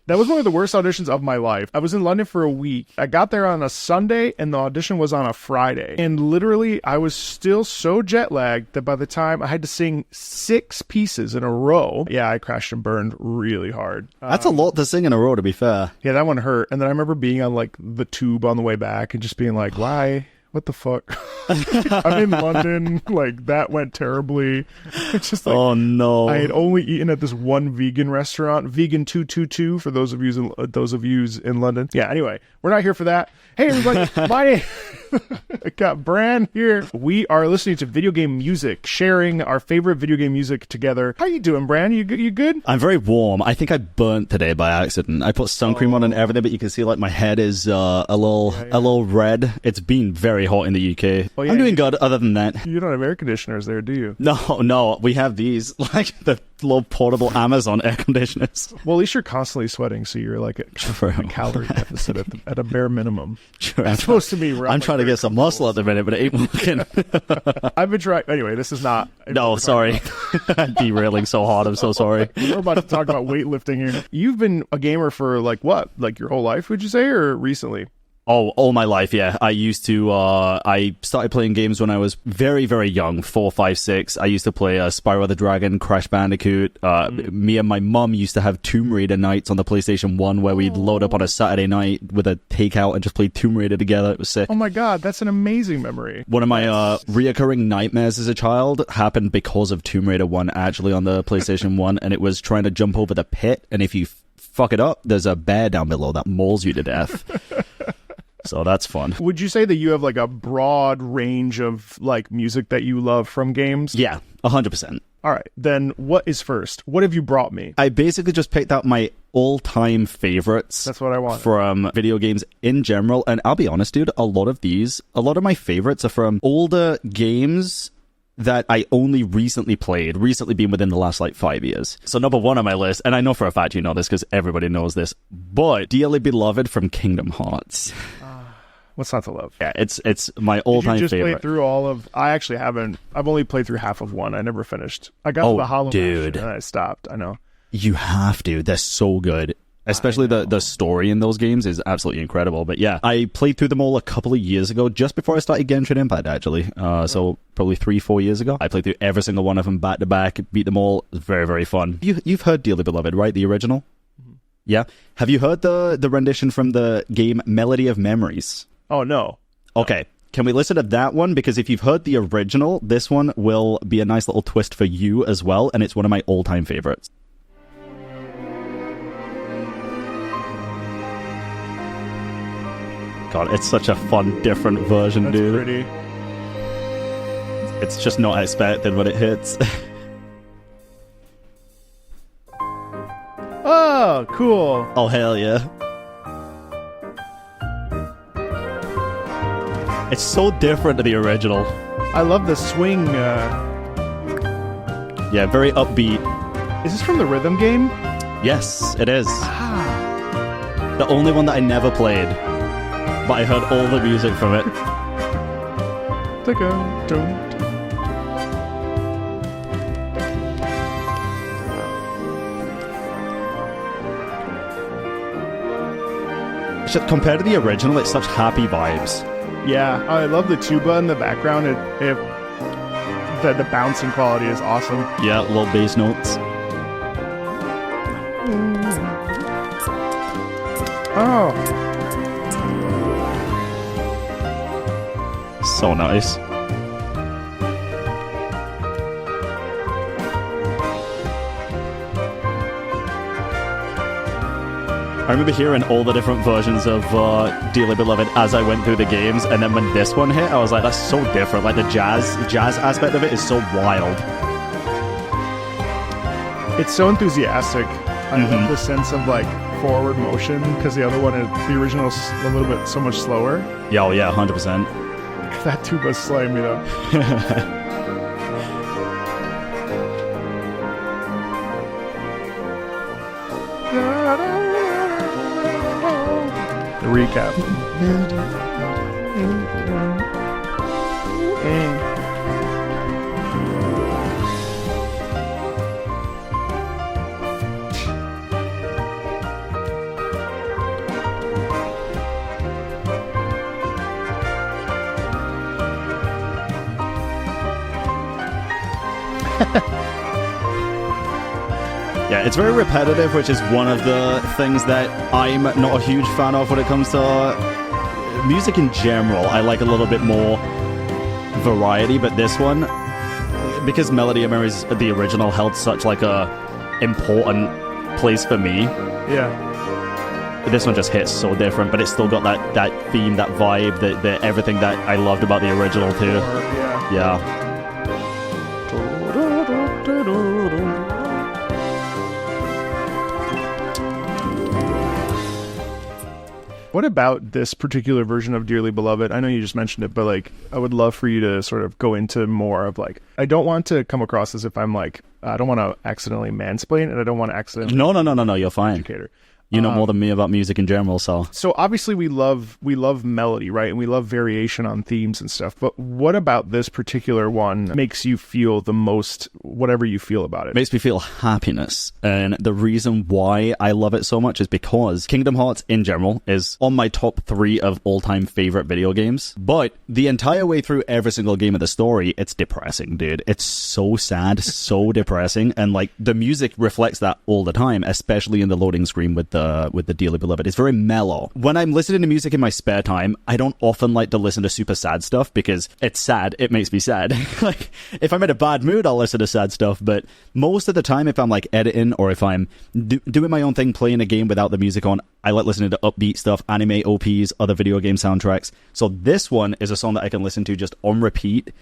That was one of the worst auditions of my life. I was in London for a week. I got there on a Sunday and the audition was on a Friday. And literally, I was still so jet lagged that by the time I had to sing 6 pieces in a row, yeah, I crashed and burned really hard. That's a lot to sing in a row, to be fair. Yeah, that one hurt. And then I remember being on like the tube on the way back and just being like, why? What the fuck? I'm in London. Like, that went terribly. It's just like, oh no! I had only eaten at this one vegan restaurant, Vegan 222 for those of you in London. Yeah. Anyway, we're not here for that. Hey everybody, my name. I got Bran here. We are listening to video game music, sharing our favorite video game music together. How you doing, Bran? You good? I'm very warm. I think I burnt today by accident. I put sun cream on and everything, but you can see like my head is a little red. It's been very hot in the UK. Oh, yeah, I'm doing good other than that. You don't have air conditioners there, do you? No, we have these, like the little portable Amazon air conditioners. Well, at least you're constantly sweating, so you're like a calorie deficit at a bare minimum. True. It's supposed to be I'm trying to get some muscle at the minute, but it ain't working. I've been trying. Anyway, this is not. No, sorry. I'm derailing so hard. I'm so sorry. We're about to talk about weightlifting here. You've been a gamer for like what? Like your whole life, would you say, or recently? Oh, all my life, yeah. I used to, I started playing games when I was very, very young, 4, 5, 6. I used to play Spyro the Dragon, Crash Bandicoot. Me and my mum used to have Tomb Raider nights on the PlayStation 1 where we'd load up on a Saturday night with a takeout and just play Tomb Raider together. It was sick. Oh my god, that's an amazing memory. One of my reoccurring nightmares as a child happened because of Tomb Raider 1 actually on the PlayStation 1, and it was trying to jump over the pit, and if you fuck it up, there's a bear down below that mauls you to death. So that's fun. Would you say that you have like a broad range of like music that you love from games? Yeah, 100%. All right, then what is first? What have you brought me? I basically just picked out my all-time favorites. That's what I want. From video games in general. And I'll be honest, dude, a lot of my favorites are from older games that I only recently played, being within the last like 5 years. So number 1 on my list, and I know for a fact you know this because everybody knows this, but Dearly Beloved from Kingdom Hearts. What's not to love? Yeah, it's my all-time favorite. Did you just play through all of... I actually haven't. I've only played through half of 1. I never finished. I got to the Hollow Mansion and I stopped. I know. You have to. They're so good. Especially the story in those games is absolutely incredible. But yeah, I played through them all a couple of years ago, just before I started Genshin Impact, actually. So probably 3-4 years ago. I played through every single one of them back to back, beat them all. It was very, very fun. You've heard Dearly Beloved, right? The original? Mm-hmm. Yeah. Have you heard the rendition from the game Melody of Memories? Oh, no. Okay. Can we listen to that one? Because if you've heard the original, this one will be a nice little twist for you as well, and it's one of my all-time favorites. God, it's such a fun, different version, That's dude. Pretty. It's just not expected when it hits. Oh, cool. Oh, hell yeah. It's so different to the original. I love the swing. Yeah, very upbeat. Is this from the rhythm game? Yes, it is. The only one that I never played, but I heard all the music from it. Compared to the original, it's such happy vibes. Yeah, I love the tuba in the background. The bouncing quality is awesome. Yeah, little bass notes. Oh. So nice. I remember hearing all the different versions of Dearly Beloved as I went through the games, and then when this one hit, I was like, that's so different. Like the jazz aspect of it is so wild. It's so enthusiastic. I love the sense of like forward motion, because the other one, the original is a little bit so much slower. Yeah, oh yeah, 100%. That tuba's slaying me though. The recap. Yeah, it's very repetitive, which is one of the things that I'm not a huge fan of when it comes to music in general. I like a little bit more variety, but this one, because Melody of Memories, the original, held such like a important place for me. Yeah. This one just hits so different, but it's still got that theme, that vibe, that everything that I loved about the original too. Yeah. What about this particular version of Dearly Beloved? I know you just mentioned it, but like, I would love for you to sort of go into more of like, I don't want to come across as if I'm like, I don't want to accidentally mansplain, and I don't want to accidentally... No, you're fine. Educator. You know more than me about music in general, so... So obviously we love melody, right? And we love variation on themes and stuff. But what about this particular one makes you feel the most, whatever you feel about it? Makes me feel happiness. And the reason why I love it so much is because Kingdom Hearts in general is on my top 3 of all-time favorite video games. But the entire way through every single game of the story, it's depressing, dude. It's so sad, so depressing. And like, the music reflects that all the time, especially in the loading screen with the Dearly Beloved. It's very mellow. When I'm listening to music in my spare time, I don't often like to listen to super sad stuff because it's sad. It makes me sad. Like, if I'm in a bad mood, I'll listen to sad stuff. But most of the time, if I'm like editing or if I'm doing my own thing, playing a game without the music on, I like listening to upbeat stuff, anime OPs, other video game soundtracks. So this one is a song that I can listen to just on repeat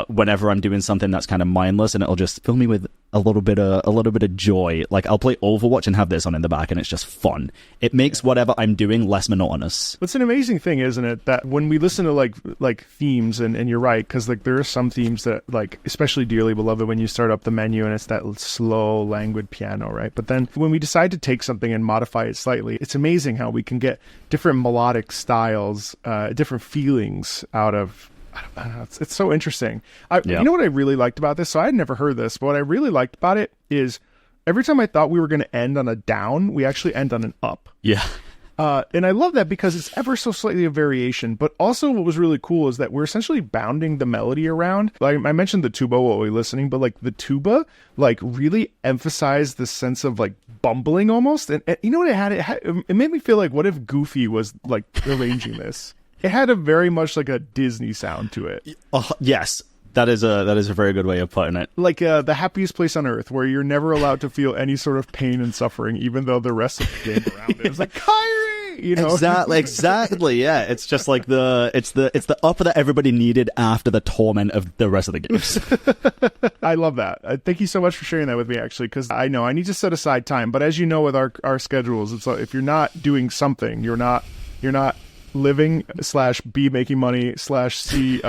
whenever I'm doing something that's kind of mindless, and it'll just fill me with a little bit of joy. Like, I'll play Overwatch and have this on in the back, and it's just fun. It makes whatever I'm doing less monotonous. It's an amazing thing, isn't it, that when we listen to like themes, and you're right, because like there are some themes that, like, especially Dearly Beloved, when you start up the menu and it's that slow, languid piano, right? But then when we decide to take something and modify it slightly, it's amazing how we can get different melodic styles, different feelings out of... I don't know, it's so interesting. You know what I really liked about this? So I had never heard this, but what I really liked about it is every time I thought we were going to end on a down, we actually end on an up. Yeah. And I love that because it's ever so slightly a variation. But also what was really cool is that we're essentially bounding the melody around. Like I mentioned the tuba while we were listening, but like the tuba like really emphasized the sense of like bumbling almost. And you know what it made me feel like, what if Goofy was like arranging this? It had a very much like a Disney sound to it. Yes, that is a very good way of putting it. Like the happiest place on earth, where you're never allowed to feel any sort of pain and suffering, even though the rest of the game around it is like Kyrie, you know. Exactly. Yeah, it's just like it's the up that everybody needed after the torment of the rest of the games. I love that. Thank you so much for sharing that with me, actually, because I know I need to set aside time. But as you know, with our schedules, it's like, if you're not doing something, you're not living / B making money / C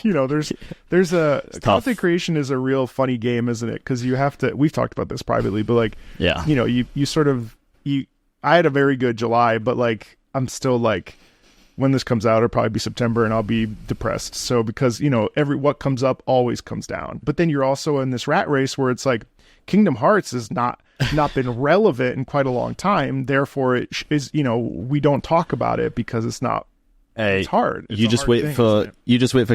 you know, there's a content creation is a real funny game, isn't it? Because you have to, we've talked about this privately, but like, yeah, you know, you sort of I had a very good July, but like I'm still like, when this comes out, it'll probably be September and I'll be depressed. So because, you know, what comes up always comes down. But then you're also in this rat race where it's like Kingdom Hearts has not been relevant in quite a long time. Therefore, it is, you know, we don't talk about it because it's not. It's hard. You just wait for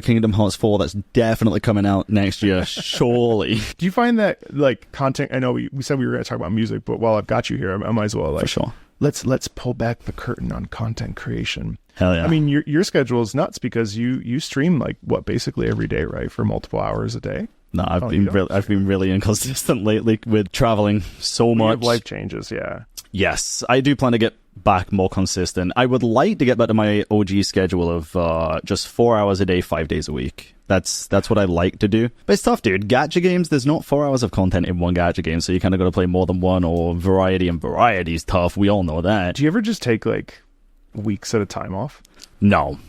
Kingdom Hearts 4. That's definitely coming out next year, surely. Do you find that like content? I know we said we were going to talk about music, but while I've got you here, I might as well like, for sure. Let's pull back the curtain on content creation. Hell yeah! I mean, your schedule is nuts because you stream like basically every day, right? For multiple hours a day. No, I've been really inconsistent lately with traveling so much. Life changes, yeah. Yes, I do plan to get back more consistent. I would like to get back to my OG schedule of just 4 hours a day, 5 days a week. That's what I like to do. But it's tough, dude. Gacha games, there's not 4 hours of content in one gacha game, so you kind of got to play more than one, or variety, and variety is tough. We all know that. Do you ever just take like weeks at a time off? No.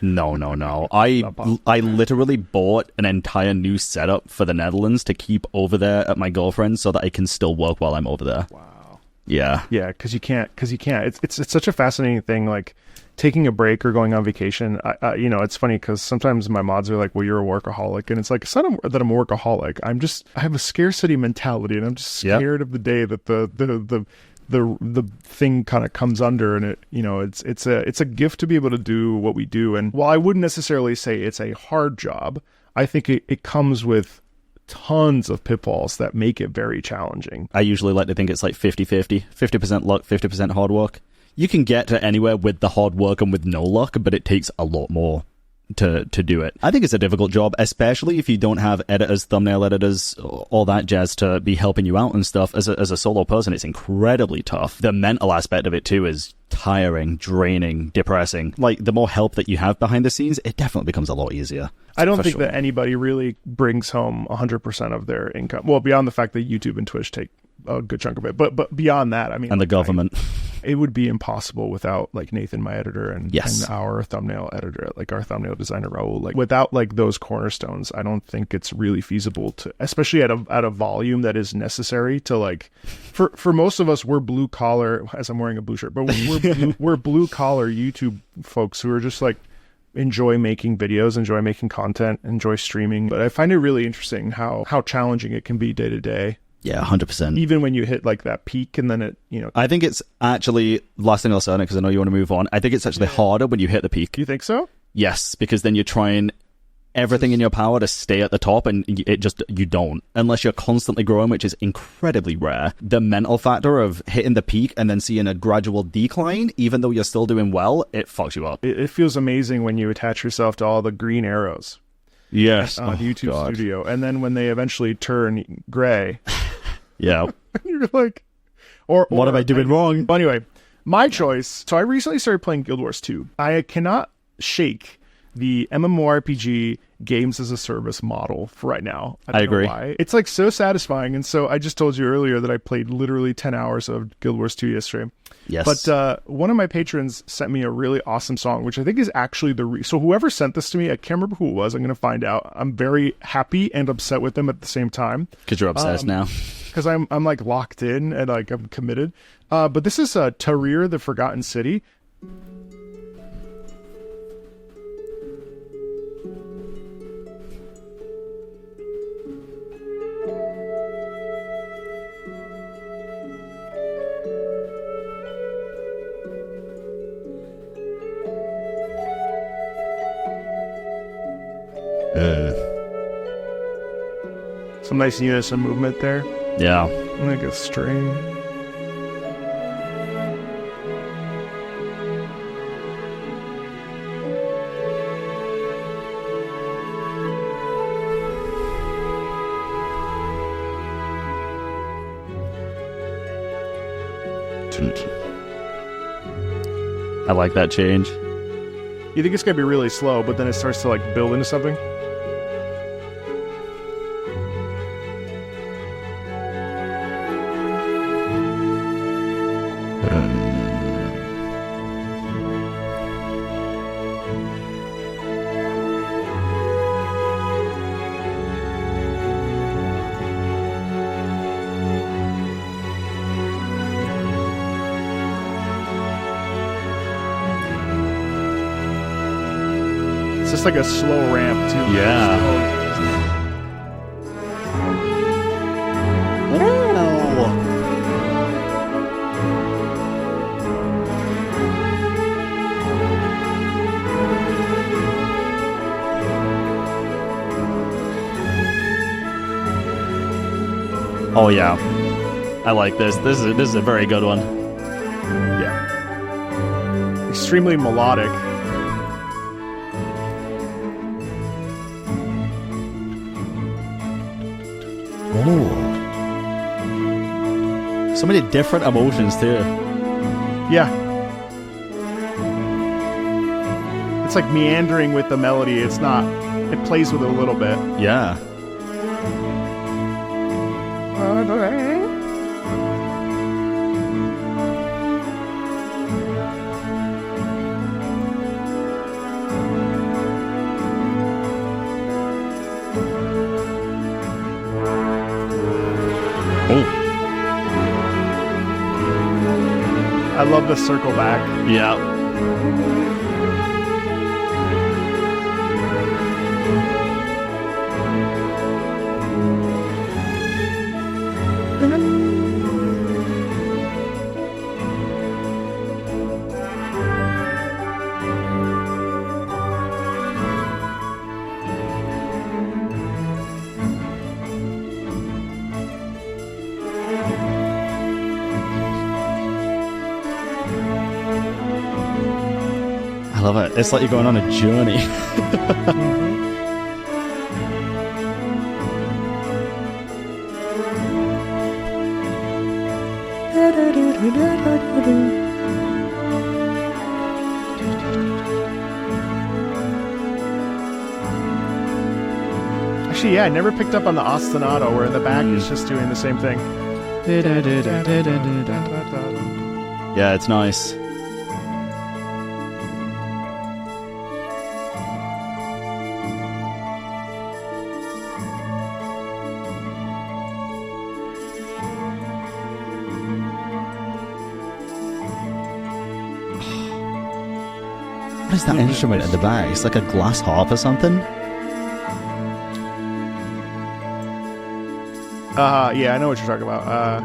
I literally bought an entire new setup for the Netherlands to keep over there at my girlfriend's so that I can still work while I'm over there. Wow. Yeah. Yeah, because you can't. It's such a fascinating thing, like taking a break or going on vacation. You know, it's funny because sometimes my mods are like, well, you're a workaholic. And it's like, it's not that I'm a workaholic. I have a scarcity mentality, and I'm just scared of the day that the thing kind of comes under, and it, you know, it's a gift to be able to do what we do. And while I wouldn't necessarily say it's a hard job, I think it comes with tons of pitfalls that make it very challenging. I usually like to think it's like 50-50, 50% luck, 50% hard work. You can get to anywhere with the hard work and with no luck, but it takes a lot more to do it. I think it's a difficult job, especially if you don't have editors, thumbnail editors, all that jazz to be helping you out and stuff. As a solo person, it's incredibly tough. The mental aspect of it too is tiring, draining, depressing. Like, the more help that you have behind the scenes, it definitely becomes a lot easier. I don't think that anybody really brings home 100% of their income. Well, beyond the fact that YouTube and Twitch take a good chunk of it, but beyond that, I mean, and the government. It would be impossible without like Nathan, my editor, and yes, our thumbnail editor, like our thumbnail designer Raul. Like, without like those cornerstones, I don't think it's really feasible to, especially at a volume that is necessary to, like, for most of us, we're blue collar. As I'm wearing a blue shirt, but we're blue collar YouTube folks who are just like enjoy making videos, enjoy making content, enjoy streaming. But I find it really interesting how challenging it can be day to day. Yeah, 100%. Even when you hit like that peak and then it, you know. I think it's actually, last thing I'll say on it, because I know you want to move on, I think it's actually harder when you hit the peak. You think so? Yes, because then you're trying everything in your power to stay at the top, and you don't. Unless you're constantly growing, which is incredibly rare. The mental factor of hitting the peak and then seeing a gradual decline, even though you're still doing well, it fucks you up. It feels amazing when you attach yourself to all the green arrows. Yes. On YouTube Studio. And then when they eventually turn gray. Yeah. You're like, or what am I doing wrong? But anyway, my choice. So I recently started playing Guild Wars 2. I cannot shake the MMORPG games as a service model for right now. I agree. Know why. It's like so satisfying. And so I just told you earlier that I played literally 10 hours of Guild Wars 2 yesterday. Yes. But one of my patrons sent me a really awesome song, which I think is actually so whoever sent this to me, I can't remember who it was. I'm going to find out. I'm very happy and upset with them at the same time. Because you're obsessed now. Because I'm like locked in and like I'm committed. But this is Tarir, the Forgotten City. Some nice unison movement there. Yeah. Like a string. I like that change. You think it's gonna be really slow, but then it starts to like build into something? It's just like a slow ramp too. Yeah. Oh yeah, I like this. This is a very good one. Yeah. Extremely melodic. Oh. So many different emotions too. Yeah. It's like meandering with the melody. It's not. It plays with it a little bit. Yeah. I love the circle back. Yeah. love it. It's like you're going on a journey. Actually, yeah, I never picked up on the ostinato where in the back it's just doing the same thing. Yeah, it's nice. What is that instrument at the back? It's like a glass harp or something? Yeah, I know what you're talking about.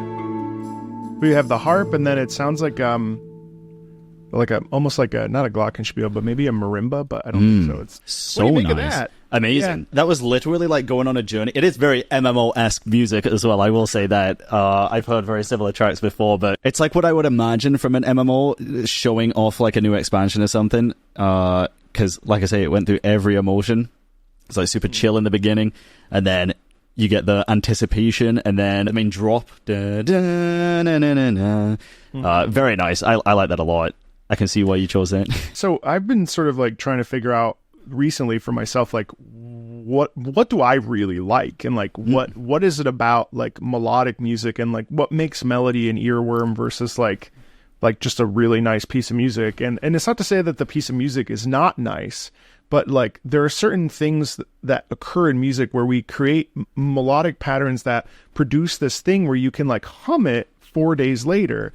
We have the harp, and then it sounds like almost like not a glockenspiel, but maybe a marimba, but I don't think so. It's so what do you nice. think of that? Amazing. Yeah. That was literally like going on a journey. It is very MMO-esque music as well, I will say that. I've heard very similar tracks before, but it's like what I would imagine from an MMO showing off like a new expansion or something. Because, like I say, it went through every emotion. It's like super chill in the beginning, and then you get the anticipation, and then the main drop. Da, da, na, na, na, na. Very nice. I like that a lot. I can see why you chose that. So I've been sort of like trying to figure out recently for myself, like what do I really like, and like what is it about like melodic music, and like what makes melody an earworm versus like just a really nice piece of music. And it's not to say that the piece of music is not nice, but like there are certain things that occur in music where we create melodic patterns that produce this thing where you can like hum it 4 days later.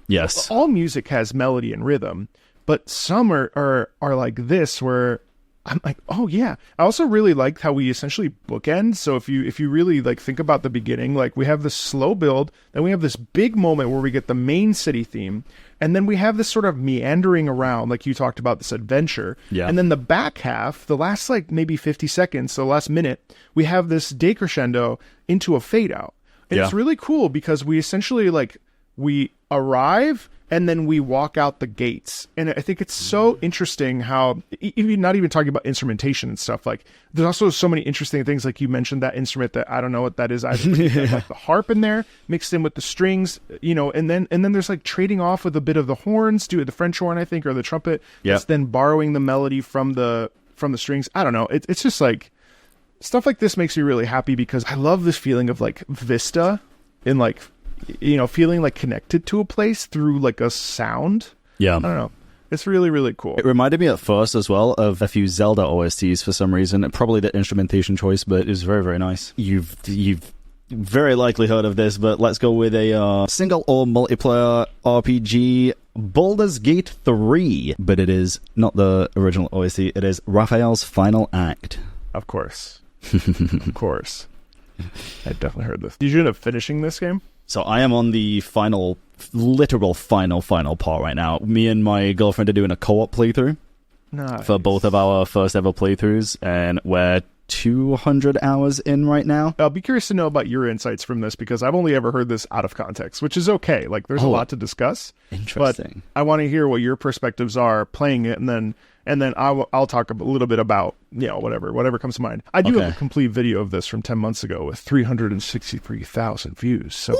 Yes. All music has melody and rhythm, but some are like this where I'm like, oh yeah. I also really like how we essentially bookend. So if you really like think about the beginning, like we have this slow build, then we have this big moment where we get the main city theme, and then we have this sort of meandering around, like you talked about, this adventure. Yeah. And then the back half, the last like maybe 50 seconds, so the last minute, we have this decrescendo into a fade out. And it's really cool because we essentially like we arrive and then we walk out the gates. And I think it's so interesting how, even not even talking about instrumentation and stuff, like there's also so many interesting things. Like you mentioned that instrument that I don't know what that is. I've like the harp in there mixed in with the strings, you know, and then there's like trading off with a bit of the horns, the French horn, I think, or the trumpet. Yeah. It's then borrowing the melody from the strings. I don't know. It's just like stuff like this makes me really happy because I love this feeling of like vista and like, you know, feeling like connected to a place through like a sound. Yeah. I don't know. It's really, really cool. It reminded me at first as well of a few Zelda OSTs for some reason. Probably the instrumentation choice, but it was very, very nice. You've very likely heard of this, but let's go with a single or multiplayer RPG, Baldur's Gate 3. But it is not the original OST. It is Raphael's final act. Of course. Of course. I definitely heard this. Did you end up finishing this game? So I am on the literal final part right now. Me and my girlfriend are doing a co-op playthrough for both of our first ever playthroughs, and we're 200 hours in right now. I'll be curious to know about your insights from this because I've only ever heard this out of context, which is okay. Like there's a lot to discuss. Interesting. But I want to hear what your perspectives are playing it, and then I'll talk a little bit about, you know, whatever comes to mind. I do have a complete video of this from 10 months ago with 363,000 views. So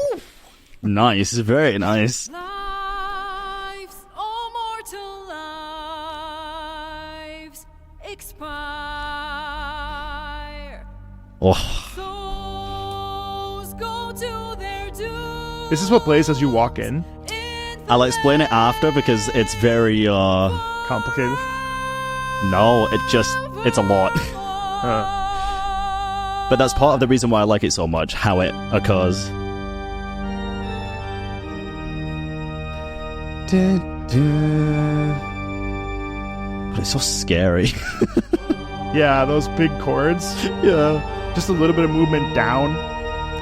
nice, very nice. Lives, all mortal lives, expire. Oh. Souls go to their doom. This is what plays as you walk in. I'll explain it after because it's very Complicated. No, it's a lot. But that's part of the reason why I like it so much, how it occurs. But it's so scary. Yeah, those big chords. Yeah. Just a little bit of movement down.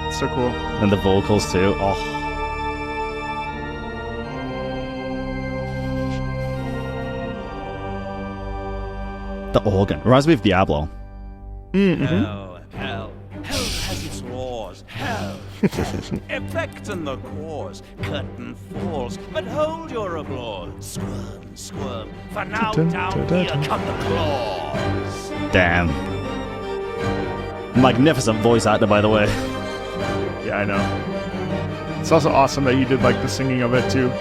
It's so cool. And the vocals too. Oh. The organ. Reminds me of Diablo. Mm-hmm. Hell has its laws. Hell Effect in the cause, curtain falls, but hold your applause. Squirm, squirm, for now down here come the claws. Damn. Magnificent voice actor, by the way. Yeah, I know. It's also awesome that you did like the singing of it too.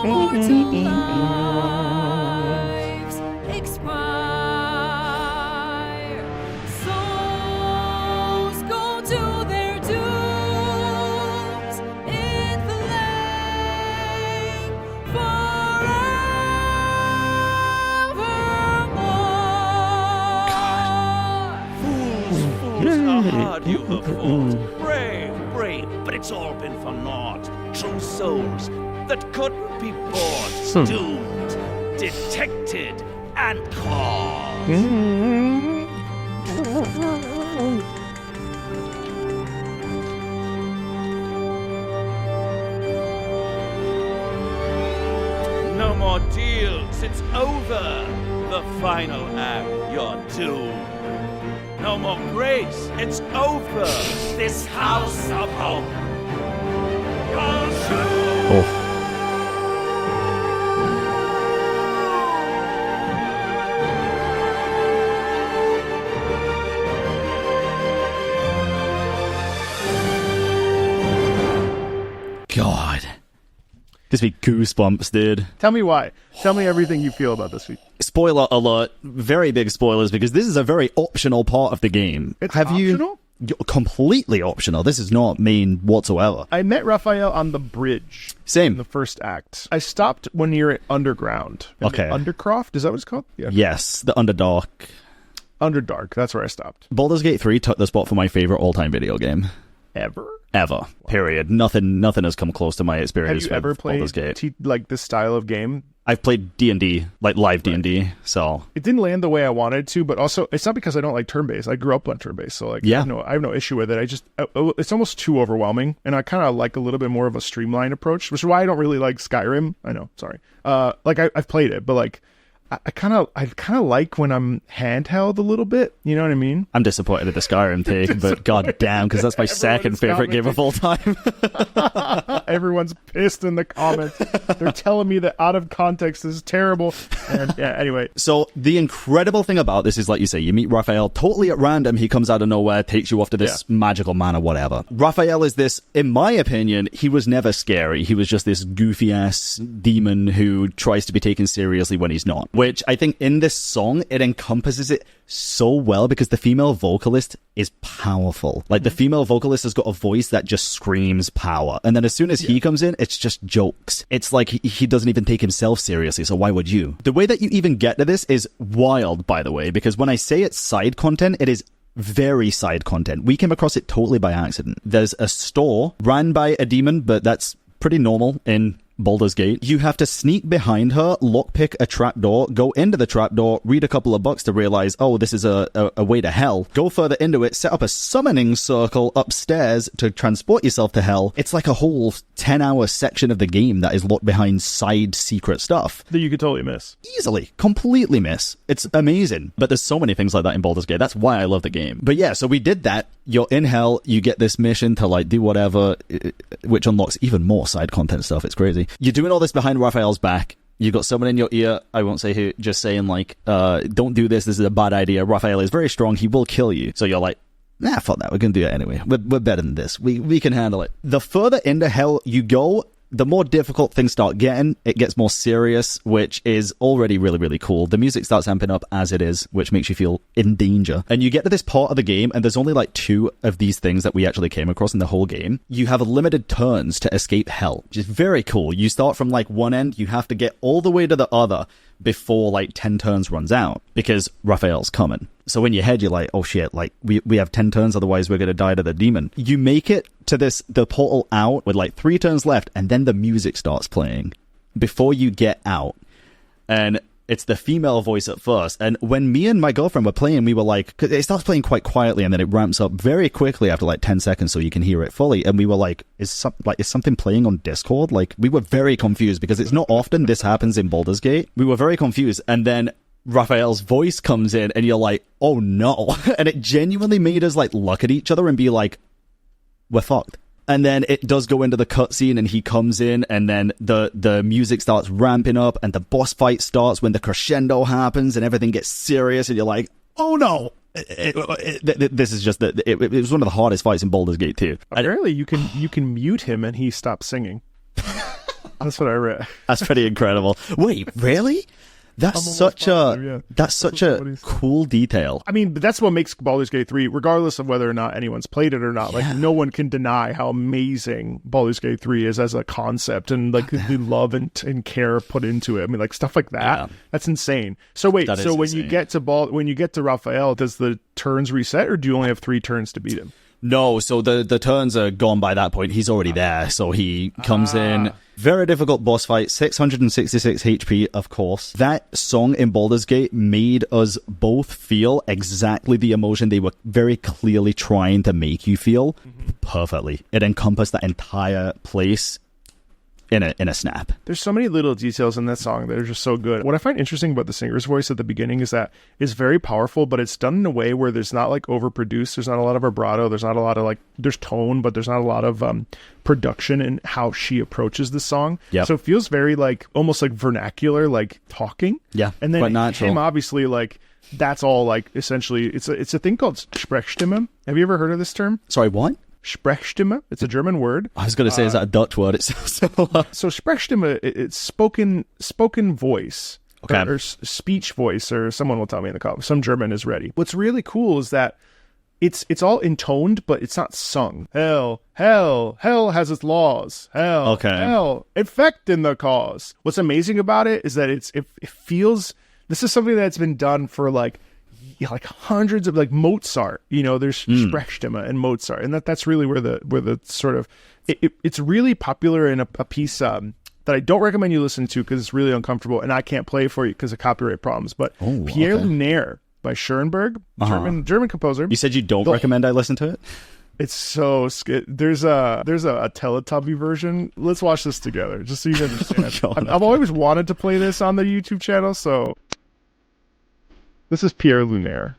Life's immortal lives expire. Souls go to their dooms in flame forevermore. Fools, how hard you have fought. Brave, brave, but it's all been for naught. True souls that couldn't be bought. Doomed, detected, and caught. No more deals, it's over. The final act, you're doomed. No more grace, it's over. This house of hope. You're doomed. Oh. God. Gives me goosebumps, dude. Tell me why. Tell me everything you feel about this week. Spoiler alert. Very big spoilers, because this is a very optional part of the game. It's optional? Completely optional. This is not main whatsoever. I met Raphael on the bridge in Same. the first act. I stopped when you're at Underground. Okay. Undercroft? Is that what it's called? Yeah. Yes, the Underdark. Underdark. That's where I stopped. Baldur's Gate 3 took the spot for my favorite all-time video game. Ever? Ever. Period. Nothing has come close to my experience Have you with ever Baldur's played Gate. like this style of game? I've played D&D, like live D&D, so... It didn't land the way I wanted to, but also it's not because I don't like turn-based. I grew up on turn-based, so like Yeah. I have no issue with it. It's almost too overwhelming, and I kind of like a little bit more of a streamlined approach, which is why I don't really like Skyrim. I know, sorry. Like I've played it, but like I kind of like when I'm handheld a little bit. You know what I mean? I'm disappointed at the Skyrim take, but goddamn, because that's my second favorite game of all time. Everyone's pissed in the comments. They're telling me that out of context is terrible. And yeah, anyway. So the incredible thing about this is, like you say, you meet Raphael totally at random. He comes out of nowhere, takes you off to this magical man or whatever. Raphael is this, in my opinion, he was never scary. He was just this goofy ass demon who tries to be taken seriously when he's not. Which I think in this song, it encompasses it so well because the female vocalist is powerful. Like the female vocalist has got a voice that just screams power. And then as soon as he comes in, it's just jokes. It's like he doesn't even take himself seriously. So why would you? The way that you even get to this is wild, by the way, because when I say it's side content, it is very side content. We came across it totally by accident. There's a store ran by a demon, but that's pretty normal in Baldur's Gate. You have to sneak behind her, lockpick a trapdoor, go into the trapdoor, read a couple of books to realize, oh, this is a way to hell. Go further into it, set up a summoning circle upstairs to transport yourself to hell. It's like a whole 10-hour section of the game that is locked behind side secret stuff. That you could totally miss. Easily. Completely miss. It's amazing. But there's so many things like that in Baldur's Gate. That's why I love the game. But yeah, so we did that. You're in hell. You get this mission to like do whatever, which unlocks even more side content stuff. It's crazy. You're doing all this behind Raphael's back. You've got someone in your ear, I won't say who, just saying like, don't do this. This is a bad idea. Raphael is very strong. He will kill you. So you're like, nah, fuck that. We're going to do it anyway. We're better than this. We can handle it. The further into hell you go, the more difficult things start getting. It gets more serious, which is already really, really cool. The music starts amping up as it is, which makes you feel in danger. And you get to this part of the game, and there's only like 2 of these things that we actually came across in the whole game. You have limited turns to escape hell, which is very cool. You start from like one end, you have to get all the way to the other before like 10 turns runs out, because Raphael's coming. So in your head, you're like, oh shit, like we have 10 turns, otherwise we're going to die to the demon. You make it to the portal out with like 3 turns left, and then the music starts playing before you get out. And it's the female voice at first. And when me and my girlfriend were playing, we were like, 'cause it starts playing quite quietly, and then it ramps up very quickly after like 10 seconds so you can hear it fully. And we were like, is something playing on Discord? Like, we were very confused because it's not often this happens in Baldur's Gate. We were very confused. And then Raphael's voice comes in and you're like, oh no. And it genuinely made us like look at each other and be like, we're fucked. And then it does go into the cutscene and he comes in and then the music starts ramping up and the boss fight starts when the crescendo happens and everything gets serious and you're like, oh no. This is just it was one of the hardest fights in Baldur's Gate 2. Apparently you can mute him and he stops singing. That's what I read. That's pretty incredible. Wait, really? That's such a cool detail. I mean, that's what makes Baldur's Gate 3, regardless of whether or not anyone's played it or not. Like, no one can deny how amazing Baldur's Gate 3 is as a concept and like the love and care put into it. I mean, like stuff like that. Yeah. That's insane. So wait, so when you get to Raphael, does the turns reset, or do you only have 3 turns to beat him? No, so the turns are gone by that point. He's already there, so he comes in. Very difficult boss fight, 666 HP, of course. That song in Baldur's Gate made us both feel exactly the emotion they were very clearly trying to make you feel perfectly. It encompassed that entire place in a snap. There's so many little details in that song that are just so good. What I find interesting about the singer's voice at the beginning is that it's very powerful, but it's done in a way where there's not like overproduced. There's not a lot of vibrato. There's not a lot of like, there's tone, but there's not a lot of production in how she approaches the song. Yep. So it feels very like, almost like vernacular, like talking. Yeah, and then quite natural. Him obviously like, that's all like, essentially, it's a thing called Sprechstimme. Have you ever heard of this term? Sorry, what? Sprechstimme. It's a German word. I was going to say, is that a Dutch word? It sounds so. So Sprechstimme, it's spoken voice, okay, or speech voice, or someone will tell me in the comments. Some German is ready. What's really cool is that it's all intoned, but it's not sung. Hell has its laws. Hell, effect in the cause. What's amazing about it is that it feels. This is something that's been done for like hundreds of, like Mozart, there's Sprechstimme and Mozart, and that's really where the sort of it's really popular in a piece that I don't recommend you listen to because it's really uncomfortable and I can't play for you because of copyright problems. But Pierre Lunaire by Schoenberg, German composer. You said you don't recommend I listen to it? It's so there's a Teletubby version. Let's watch this together just so you understand. I've always wanted to play this on the YouTube channel, so. This is Pierre Lunaire.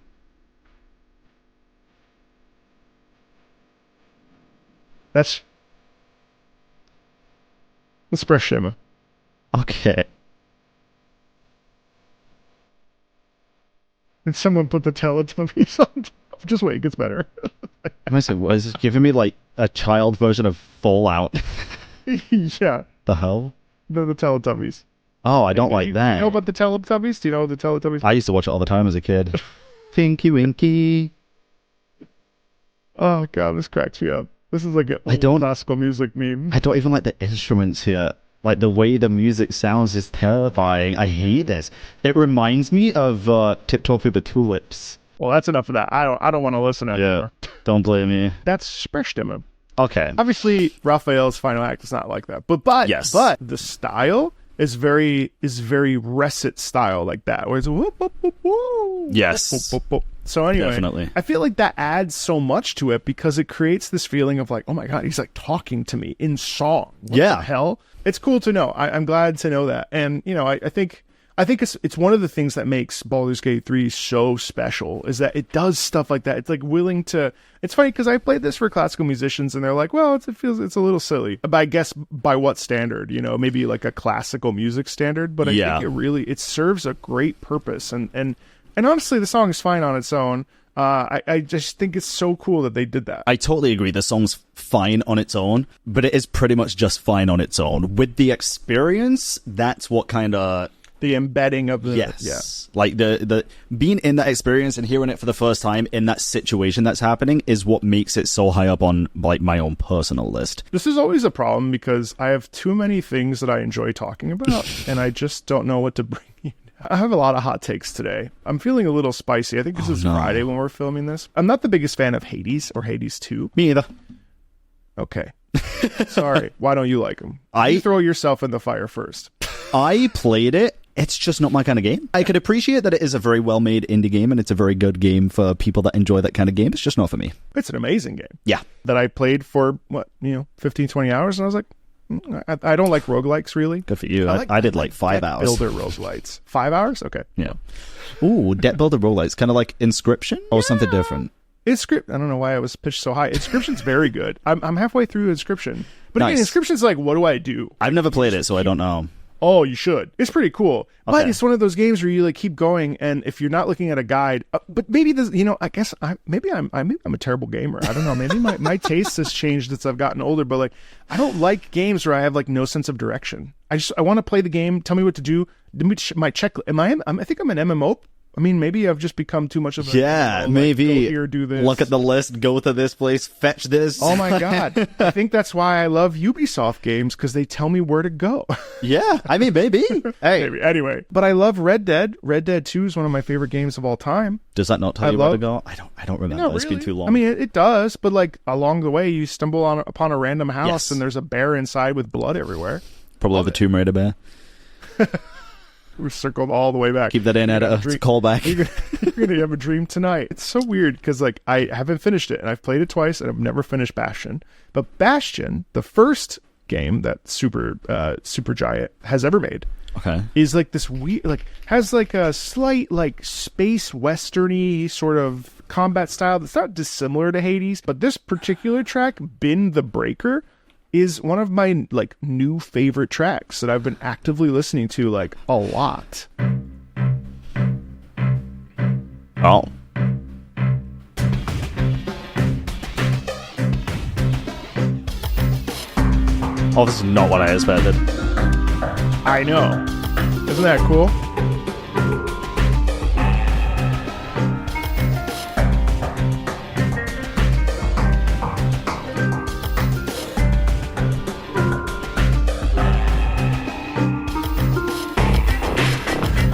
That's Sprechstimme. Okay. Did someone put the Teletubbies on top? Just wait, it gets better. I say, what is this giving me like a child version of Fallout? Yeah. The hell? The Teletubbies. Oh, I don't like that. You know about the Teletubbies? Do you know the Teletubbies? I used to watch it all the time as a kid. Tinky Winky. Oh god, this cracks me up. This is like a classical music meme. I don't even like the instruments here. Like the way the music sounds is terrifying. I hate this. It reminds me of Tiptoe Through the Tulips. Well, that's enough of that. I don't want to listen anymore. Yeah, don't blame me. That's Sprechstimme. Okay. Obviously, Raphael's final act is not like that. But the style is very recit style like that, where it's whoop, whoop, whoop, whoop, yes. whoop, whoop, whoop. So anyway, definitely. I feel like that adds so much to it because it creates this feeling of like, oh my god, he's like talking to me in song. What the hell? It's cool to know. I'm glad to know that, and I think it's one of the things that makes Baldur's Gate 3 so special is that it does stuff like that. It's like willing to. It's funny because I played this for classical musicians and they're like, well, it's a little silly. But I guess by what standard? Maybe like a classical music standard. But I think it serves a great purpose. And honestly, the song is fine on its own. I just think it's so cool that they did that. I totally agree. The song's fine on its own, but it is pretty much just fine on its own. With the experience, that's what kind of. The embedding of the like the being in that experience and hearing it for the first time in that situation that's happening is what makes it so high up on like my own personal list. This is always a problem because I have too many things that I enjoy talking about and I just don't know what to bring you. I have a lot of hot takes today. I'm feeling a little spicy. I think this is Friday when we're filming this. I'm not the biggest fan of Hades or Hades 2. Me either. Okay. Sorry. Why don't you like them? You throw yourself in the fire first. I played it. It's just not my kind of game. I could appreciate that it is a very well-made indie game and it's a very good game for people that enjoy that kind of game. It's just not for me. It's an amazing game. Yeah. That I played for, 15, 20 hours and I was like, I don't like roguelikes, really. Good for you. I I did like 5 hours. Builder roguelites. 5 hours? Okay. Yeah. Ooh, deck builder roguelites, kind of like Inscription or something different. Inscription. I don't know why I was pitched so high. Inscription's very good. I'm halfway through Inscription, but again, Nice. Inscription's like, what do I do? I've never played it, so I don't know. Oh, you should. It's pretty cool, but Okay. it's one of those games where you like keep going, and if you're not looking at a guide, but maybe this, I guess I'm a terrible gamer. I don't know. Maybe my taste has changed as I've gotten older. But like, I don't like games where I have like no sense of direction. I want to play the game. Tell me what to do. My check. I think I'm an MMO. I mean, maybe I've just become too much of a Yeah, like, maybe. go here, do this. Look at the list, go to this place, fetch this. Oh my god! I think that's why I love Ubisoft games, because they tell me where to go. Yeah, I mean, maybe. Hey, Maybe. Anyway, but I love Red Dead. Red Dead 2 is one of my favorite games of all time. does that not tell I you where to love- go? I don't remember. No, It's been really. too long. I mean, it does, but like along the way, you stumble upon a random house, Yes. and there's a bear inside with blood everywhere. probably the Tomb Raider bear. We're circled all the way back. Keep that in, editor. It's a callback. You're gonna have a dream tonight. It's so weird because like I haven't finished it, and I've played it twice, and I've never finished Bastion. But Bastion, the first game that Supergiant has ever made, Okay. is like this weird, like has like a slight like space westerny sort of combat style that's not dissimilar to Hades. But this particular track, Bynn the Breaker, is one of my like new favorite tracks that I've been actively listening to like a lot. Oh. Oh, this is not what I expected. I know. Isn't that cool?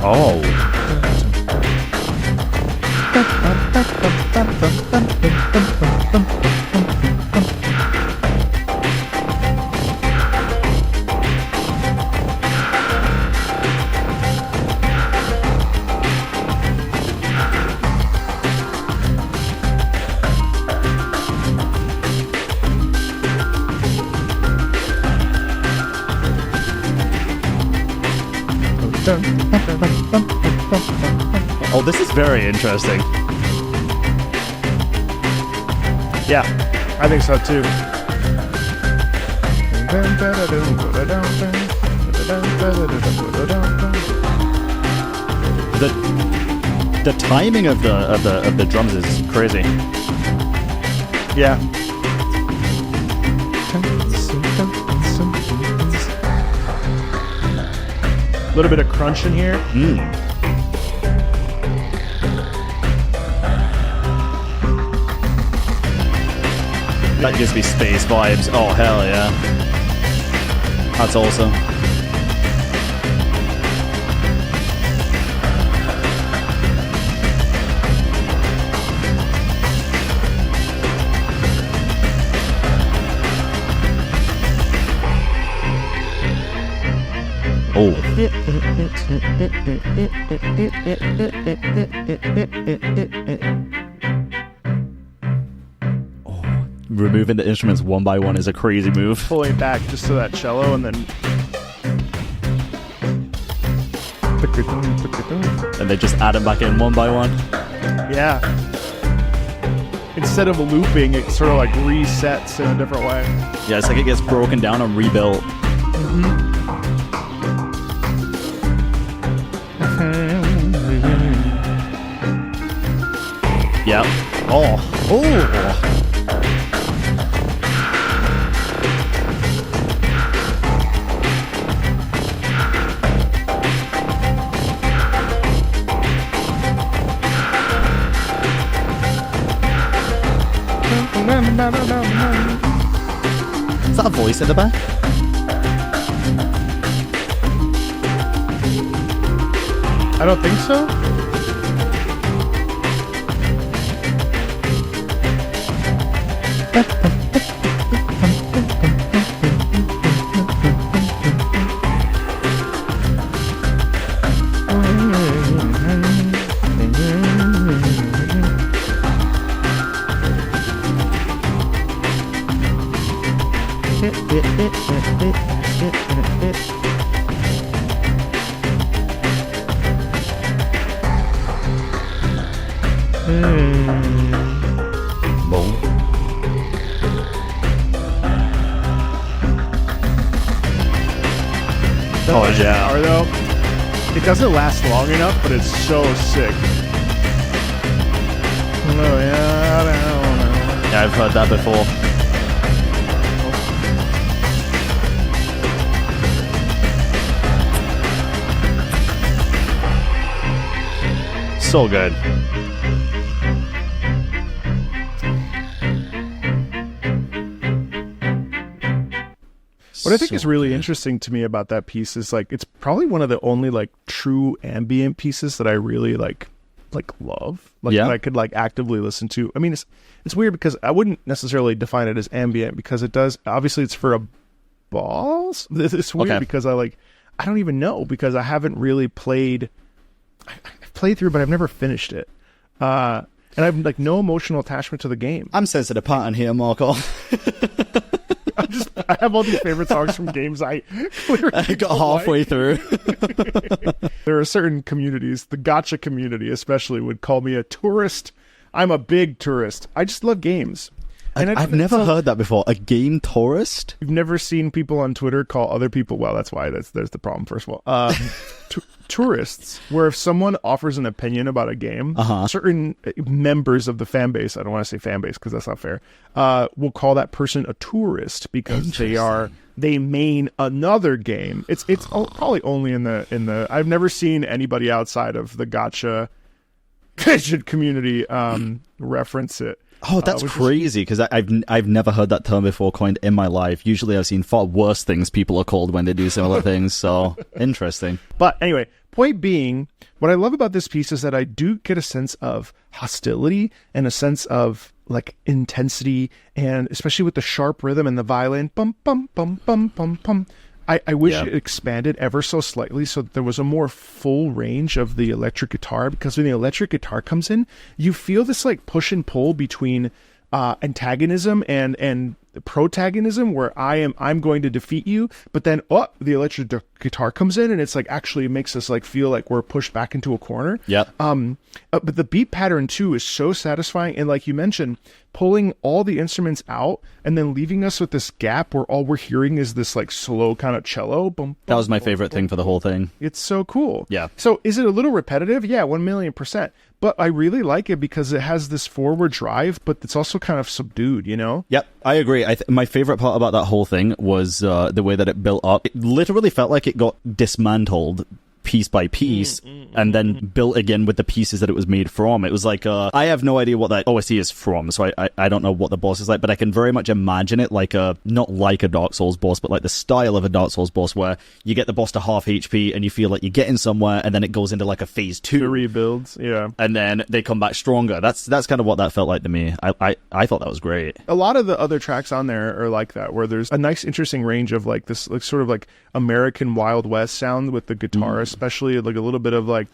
Oh. Oh, this is very interesting. Yeah, I think so too. The timing of the drums is crazy. Yeah. A little bit of crunch in here. That gives me space vibes. Oh, hell yeah. That's awesome. Oh. Removing the instruments one by one is a crazy move. Pulling back just to that cello and then. And they just add them back in one by one. Yeah. Instead of looping, it sort of like resets in a different way. Yeah, it's like it gets broken down and rebuilt. Yeah. Oh. Oh. Is that a voice in the back? I don't think so. Boom. Oh yeah. Though, it doesn't last long enough, but it's so sick. Oh yeah. Yeah, I've heard that before. So good. What I think is really interesting to me about that piece is like it's probably one of the only like true ambient pieces that I really like love. Like Yeah. that I could like actively listen to. I mean it's weird because I wouldn't necessarily define it as ambient because it does obviously it's for a boss. It's weird Okay. because I don't even know because I haven't really played I've played through but I've never finished it. And I have like no emotional attachment to the game. I'm sensing a pattern here, Marco. I have all these favorite songs from games I clearly I got don't halfway like. through. There are certain communities, the gacha community especially, would call me a tourist. I'm a big tourist. I just love games. And I've never heard that before. A game tourist? You've never seen people on Twitter call other people. Well, that's why there's the problem. First of all, tourists, where if someone offers an opinion about a game, certain members of the fan base, I don't want to say fan base because that's not fair, will call that person a tourist because they main another game. It's probably only in the. I've never seen anybody outside of the gacha community reference it. Oh, that's crazy because I've never heard that term before coined in my life. Usually I've seen far worse things people are called when they do similar things. So interesting. But anyway, point being, what I love about this piece is that I do get a sense of hostility and a sense of like intensity, and especially with the sharp rhythm and the violin, bum bum bum bum bum bum. I wish it expanded ever so slightly so that there was a more full range of the electric guitar, because when the electric guitar comes in, you feel this like push and pull between antagonism and protagonism, where I'm going to defeat you, but then the electric guitar comes in and it's like actually makes us like feel like we're pushed back into a corner. Yep. But the beat pattern too is so satisfying, and like you mentioned, pulling all the instruments out and then leaving us with this gap where all we're hearing is this like slow kind of cello. Boom, That was my favorite thing for the whole thing. It's so cool. Yeah. So is it a little repetitive? Yeah, 1,000,000%. But I really like it because it has this forward drive, but it's also kind of subdued, you know? Yep, I agree. My favorite part about that whole thing was the way that it built up. It literally felt like it got dismantled piece by piece and then built again with the pieces that it was made from. It was like I have no idea what that OSC is from, so I don't know what the boss is like, but I can very much imagine it like not like a Dark Souls boss, but like the style of a Dark Souls boss, where you get the boss to half HP and you feel like you're getting somewhere, and then it goes into like a phase 2. The rebuilds, yeah. And then they come back stronger. That's kind of what that felt like to me. I thought that was great. A lot of the other tracks on there are like that, where there's a nice interesting range of like this like sort of like American Wild West sound with the guitar, especially like a little bit of like,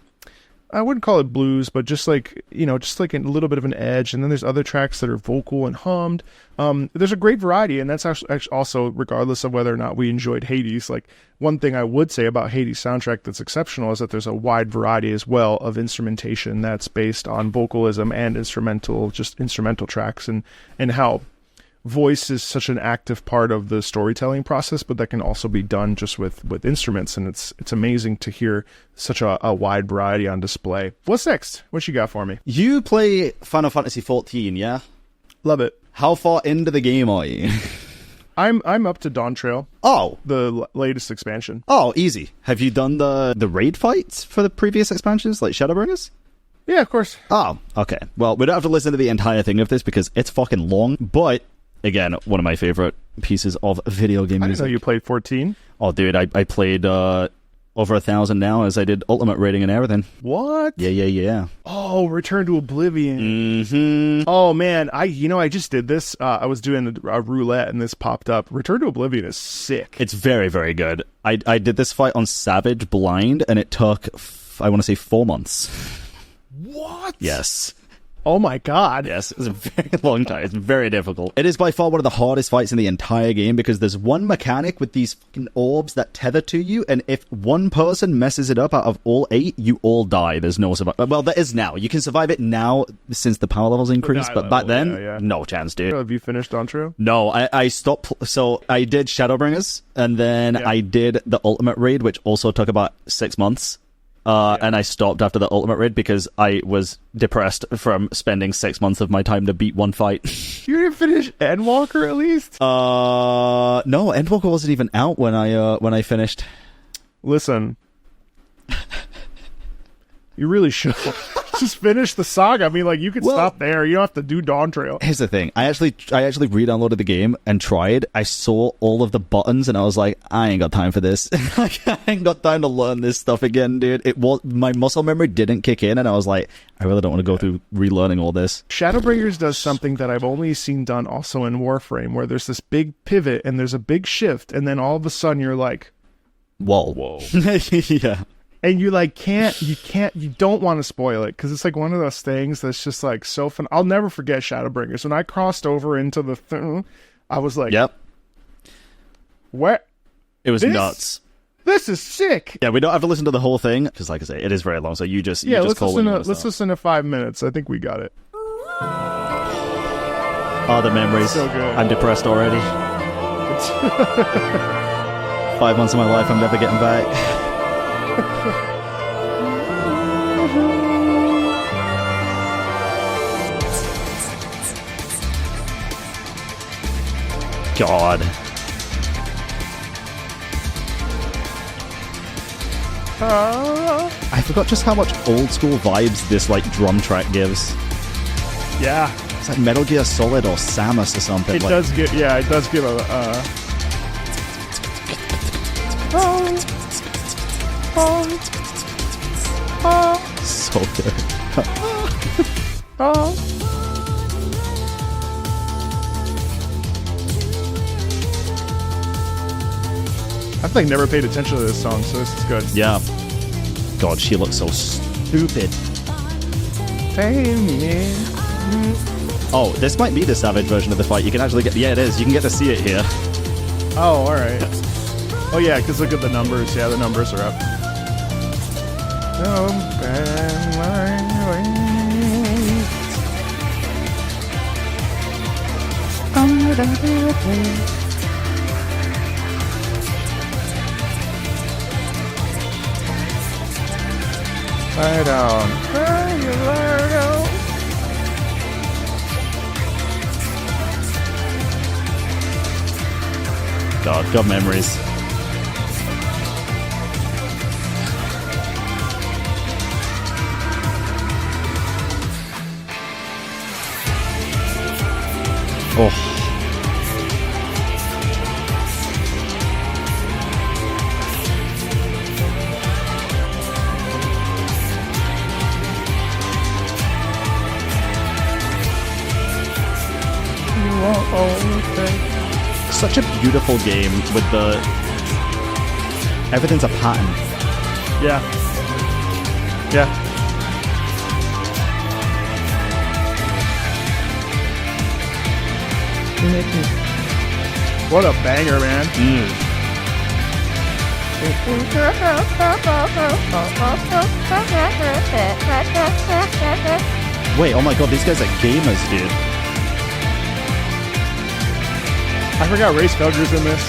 I wouldn't call it blues, but just like, you know, just like a little bit of an edge. And then there's other tracks that are vocal and hummed. There's a great variety, and that's actually also regardless of whether or not we enjoyed Hades. Like, one thing I would say about Hades soundtrack that's exceptional is that there's a wide variety as well of instrumentation that's based on vocalism and instrumental tracks, and how voice is such an active part of the storytelling process, but that can also be done just with instruments, and it's amazing to hear such a wide variety on display. What's next? What you got for me? You play Final Fantasy 14, yeah? Love it. How far into the game are you? I'm up to Dawn Trail, Oh, the latest expansion. oh, easy. Have you done the raid fights for the previous expansions, like Shadowbringers? Yeah, of course. Oh, okay. Well, we don't have to listen to the entire thing of this because it's fucking long, but again, one of my favorite pieces of video game I didn't music. know you played 14. Oh, dude, I played over 1,000 now as I did Ultimate rating and everything. What? Yeah. Oh, Return to Oblivion. Mm-hmm. Oh man, I just did this. I was doing a roulette and this popped up. Return to Oblivion is sick. It's very, very good. I did this fight on Savage Blind, and it took, I want to say, 4 months. What? Yes. Oh my god. Yes, it's a very long time. It's very difficult. It is by far one of the hardest fights in the entire game because there's one mechanic with these fucking orbs that tether to you, and if one person messes it up out of all 8, you all die. There's no survival. Well, there is now. You can survive it now since the power levels increased, but back then, no chance, dude. Have you finished on True? No, I stopped. So I did Shadowbringers, and then I did the Ultimate Raid, which also took about 6 months. And I stopped after the Ultimate Raid because I was depressed from spending 6 months of my time to beat one fight. You didn't finish Endwalker at least? No, Endwalker wasn't even out when I finished. Listen. You really should just finish the saga. I mean, like, you could stop there. You don't have to do Dawn Trail. Here's the thing. I actually re-downloaded the game and tried. I saw all of the buttons and I was like, I ain't got time for this. Like, I ain't got time to learn this stuff again, dude. My muscle memory didn't kick in and I was like, I really don't want to go through relearning all this. Shadowbringers does something that I've only seen done also in Warframe, where there's this big pivot and there's a big shift, and then all of a sudden you're like, whoa. Yeah. And you like you don't want to spoil it because it's like one of those things that's just like so fun. I'll never forget Shadowbringers. When I crossed over into the thing, I was like, yep. What? It was nuts. This is sick. Yeah, we don't have to listen to the whole thing because, like I say, it is very long. So let's listen to 5 minutes. I think we got it. Oh, the memories. So good. I'm depressed already. 5 months of my life I'm never getting back. God. I forgot just how much old school vibes this like drum track gives. Yeah. It's like Metal Gear Solid or Samus or something. It does give a so good. I've like never paid attention to this song, so this is good. Yeah. God, she looks so stupid. Oh, this might be the Savage version of the fight. You can actually get... Yeah, it is. You can get to see it here. Oh, alright. Oh yeah, because look at the numbers. Yeah, the numbers are up. Lie down. God memories. Oh. Such a beautiful game with the... Everything's a pattern. Yeah. Yeah. What a banger, man. Wait, oh my god, these guys are gamers, dude. I forgot Race Felger's in this.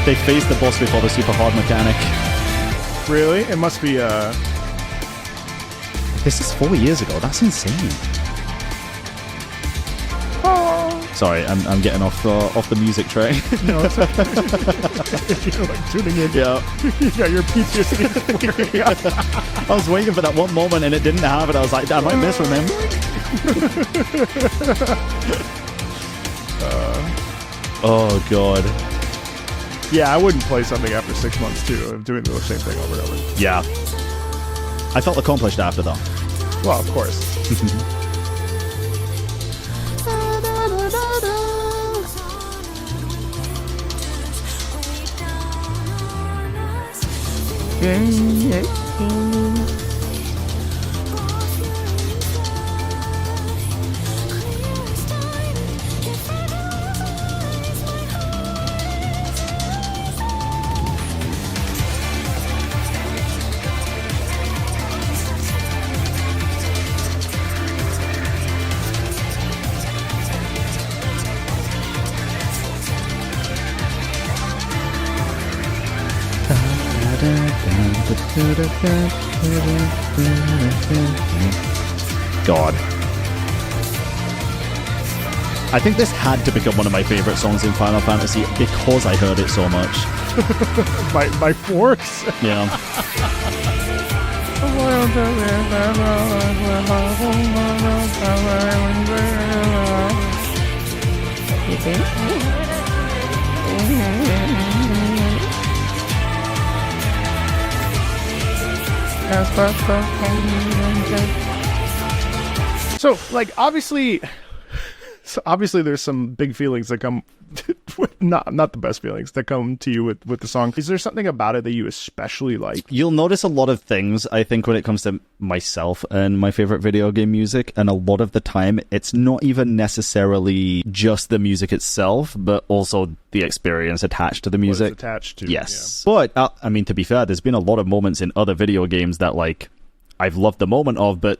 They faced the boss before the super hard mechanic. Really? It must be, This is 4 years ago. That's insane. Sorry, I'm getting off the music train. No, it's okay. You're like tuning in. Yeah. You got your PTSD. I was waiting for that one moment and it didn't happen. I was like, am I misremembering? Oh, God. Yeah, I wouldn't play something after 6 months, too, of doing the same thing over and over. Yeah. I felt accomplished after, though. Well, of course. God. I think this had to become one of my favorite songs in Final Fantasy because I heard it so much. by force. Yeah. So, like, obviously there's some big feelings that come not the best feelings that come to you with the song. Is there something about it that you especially like? You'll notice a lot of things, I think, when it comes to myself and my favorite video game music, and a lot of the time it's not even necessarily just the music itself, but also the experience attached to the music. What it's attached to. Yes. Yeah. But, I mean, to be fair, there's been a lot of moments in other video games that, like, I've loved the moment of, but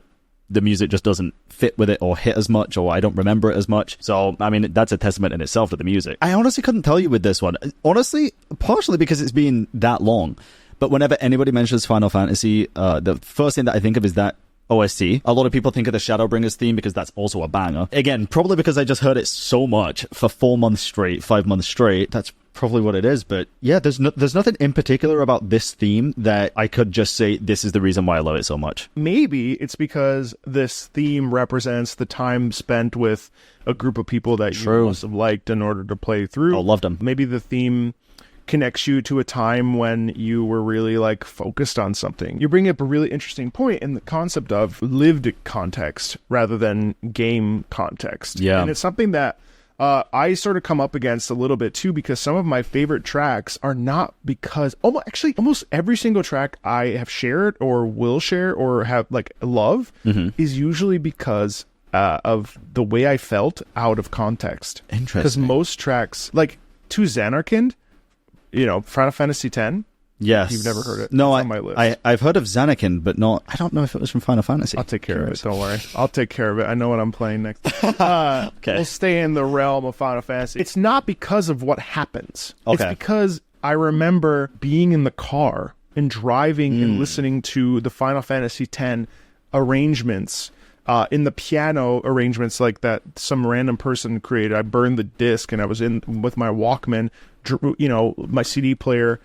the music just doesn't fit with it or hit as much, or I don't remember it as much. So, I mean, that's a testament in itself to the music. I honestly couldn't tell you with this one. Honestly, partially because it's been that long. But whenever anybody mentions Final Fantasy, the first thing that I think of is that OST. A lot of people think of the Shadowbringers theme because that's also a banger. Again, probably because I just heard it so much for 4 months straight, 5 months straight. That's probably what it is. But yeah, there's nothing in particular about this theme that I could just say this is the reason why I love it so much. Maybe it's because this theme represents the time spent with a group of people that you must have liked in order to play through. Oh, loved them. Maybe the theme connects you to a time when you were really like focused on something. You bring up a really interesting point in the concept of lived context rather than game context. Yeah. And it's something that I sort of come up against a little bit too, because some of my favorite tracks are not because almost every single track I have shared or will share or have like love is usually because of the way I felt out of context. Interesting. Because most tracks, like To Xanarkand, you know, Final Fantasy X. Yes. You've never heard it. No, it's on my list. I've heard of Xanarkand, but I don't know if it was from Final Fantasy. I'll take care of it. Don't worry. I'll take care of it. I know what I'm playing next. Okay. We'll stay in the realm of Final Fantasy. It's not because of what happens. Okay. It's because I remember being in the car and driving and listening to the Final Fantasy X arrangements, in the piano arrangements like that some random person created. I burned the disc and I was in with my Walkman, my CD player,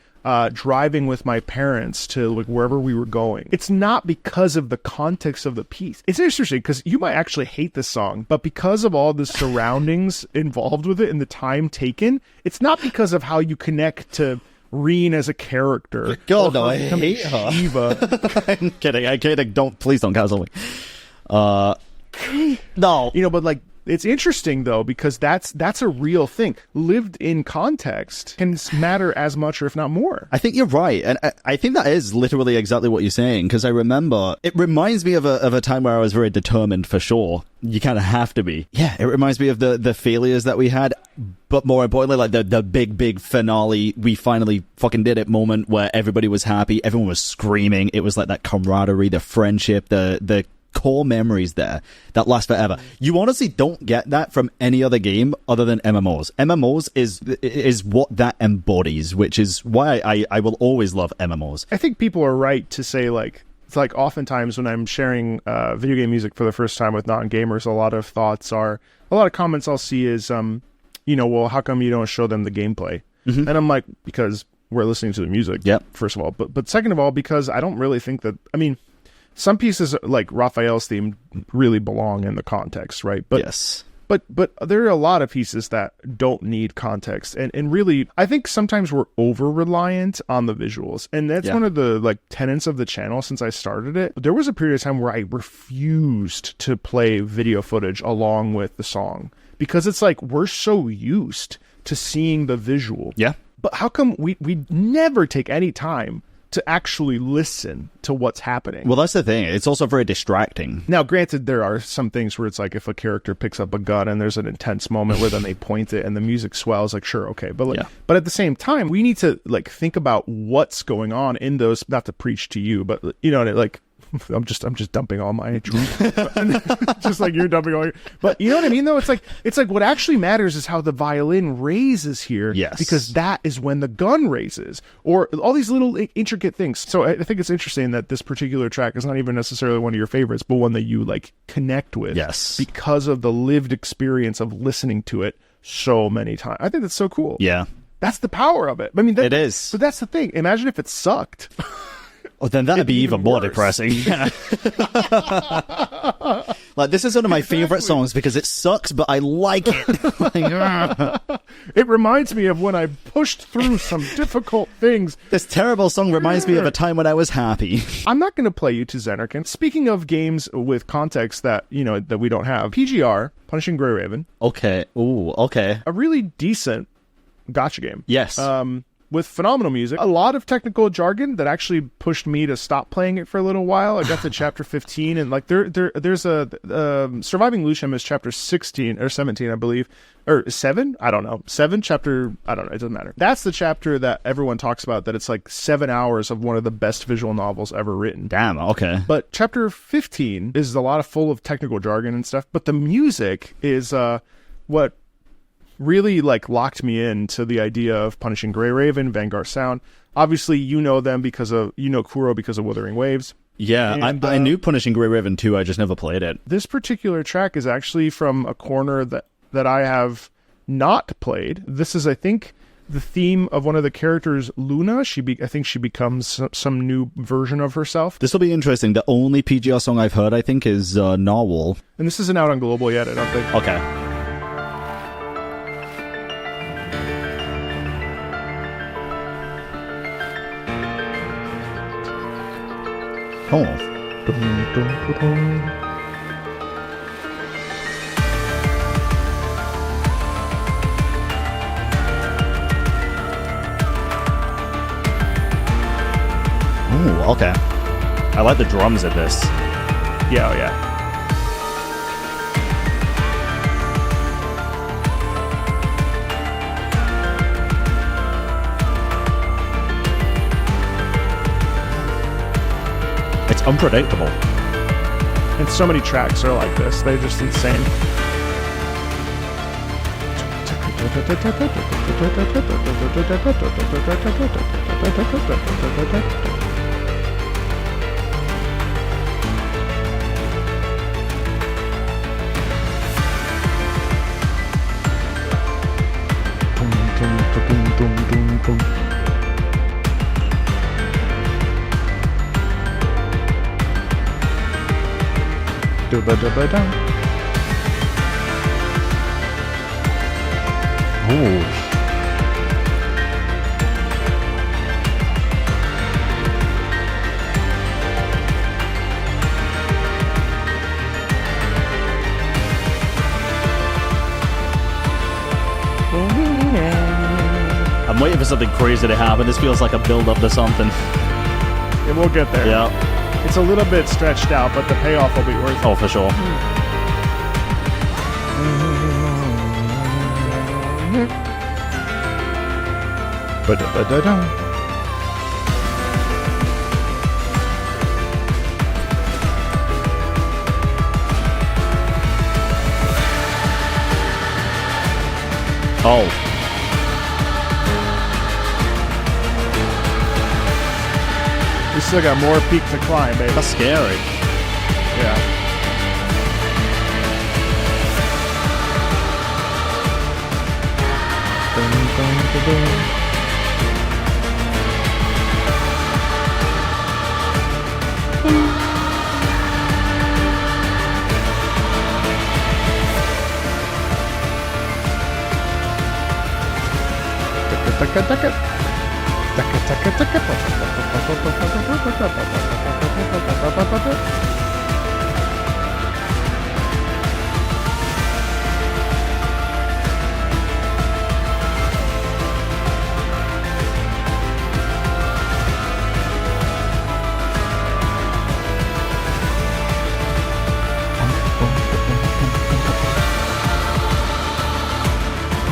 driving with my parents to like wherever we were going. It's not because of the context of the piece. It's interesting because you might actually hate this song, but because of all the surroundings involved with it and the time taken, it's not because of how you connect to Reen as a character. God, no, I hate her. Shiva. I'm kidding. Please don't cancel me. No. But like, it's interesting though, because that's a real thing. Lived in context can matter as much or if not more. I think you're right. And I think that is literally exactly what you're saying. Because I remember, it reminds me of a time where I was very determined for sure. You kind of have to be. Yeah, it reminds me of the failures that we had. But more importantly, like the big finale, we finally fucking did it moment where everybody was happy. Everyone was screaming. It was like that camaraderie, the friendship, the core memories there that last forever. You honestly don't get that from any other game other than MMOs. MMOs is what that embodies, which is why I will always love MMOs. I think people are right to say like, it's like oftentimes when I'm sharing video game music for the first time with non-gamers, a lot of comments I'll see is, well, how come you don't show them the gameplay? And I'm like, because we're listening to the music, first of all. But second of all, because I don't really think that, some pieces like Raphael's theme really belong in the context, right? But yes. But there are a lot of pieces that don't need context. And really, I think sometimes we're over-reliant on the visuals. And that's one of the like tenets of the channel since I started it. There was a period of time where I refused to play video footage along with the song. Because it's like, we're so used to seeing the visual. Yeah. But how come we never take any time to actually listen to what's happening. Well, that's the thing. It's also very distracting. Now, granted, there are some things where it's like if a character picks up a gun and there's an intense moment where then they point it and the music swells, like, sure, okay. But but at the same time, we need to like think about what's going on in those, not to preach to you, but you know, like, I'm just dumping all my truth, just like you're dumping all your. But you know what I mean, though. It's like what actually matters is how the violin raises here, yes, because that is when the gun raises, or all these little intricate things. So I think it's interesting that this particular track is not even necessarily one of your favorites, but one that you like connect with, yes, because of the lived experience of listening to it so many times. I think that's so cool. Yeah, that's the power of it. I mean, it is. But that's the thing. Imagine if it sucked. Oh, then that'd be even more depressing. Like, this is one of my favorite songs because it sucks, but I like it. Like, it reminds me of when I pushed through some difficult things. This terrible song reminds me of a time when I was happy. I'm not going to play you to Xenarkin. Speaking of games with context that, you know, that we don't have, PGR, Punishing Grey Raven. Okay. Ooh, okay. A really decent gotcha game. Yes. With phenomenal music, a lot of technical jargon that actually pushed me to stop playing it for a little while. I got to chapter 15, and like there's a Surviving Lucian is chapter 16 or 17, I believe, or 7. I don't know, 7 chapter. I don't know. It doesn't matter. That's the chapter that everyone talks about. That it's like 7 hours of one of the best visual novels ever written. Damn. Okay. But chapter 15 is a lot of full of technical jargon and stuff. But the music is what really like locked me into the idea of Punishing Grey Raven, Vanguard Sound. Obviously, you know them because of Kuro because of Wuthering Waves. Yeah, And, I knew Punishing Grey Raven too. I just never played it. This particular track is actually from a corner that I have not played. This is, I think, the theme of one of the characters, Luna. I think she becomes some new version of herself. This will be interesting. The only PGR song I've heard, I think, is Narwhal. And this isn't out on Global yet, I don't think. Okay. Oh. Ooh, okay. I like the drums at this. Yeah, oh yeah. It's unpredictable. And so many tracks are like this. They're just insane. Ooh. I'm waiting for something crazy to happen. This feels like a build-up to something. Yeah, we'll get there. Yeah. It's a little bit stretched out, but the payoff will be worth it. Oh, for sure. Oh. We still got more peak to climb, baby. That's scary. Yeah.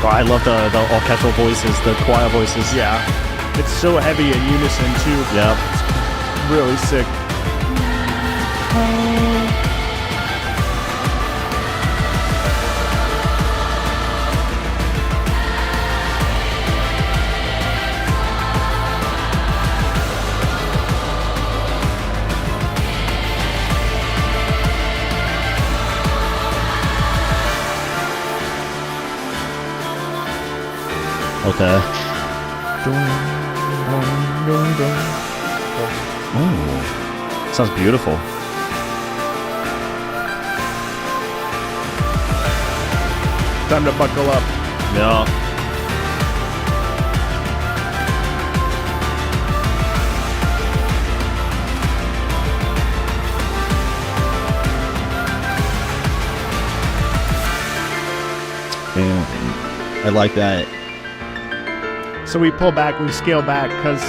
Oh, I love the orchestral voices, the choir voices. Yeah. It's so heavy in unison, too. Yep. It's really sick. Okay. Oh, sounds beautiful. Time to buckle up. Yeah. I like that. So we pull back, we scale back, because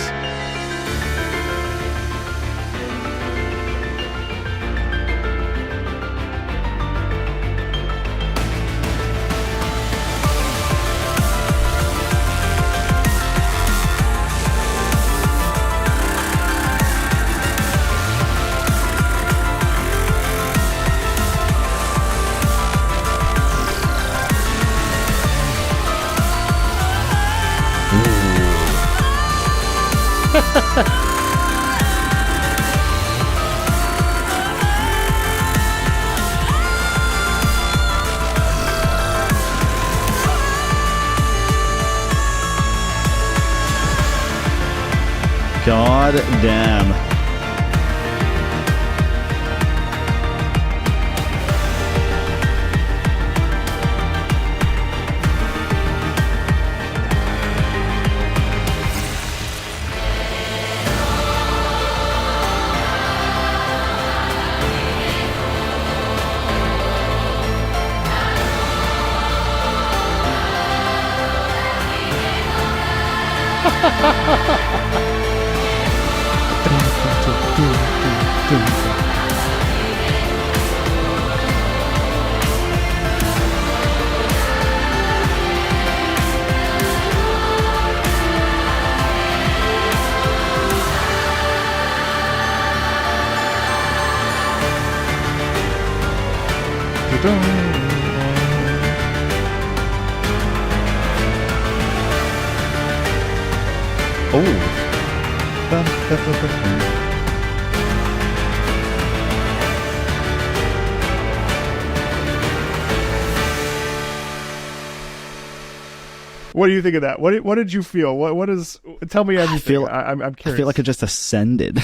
God damn. what do you think of that? What did you feel? What is? Tell me everything. I'm curious. I feel like I just ascended.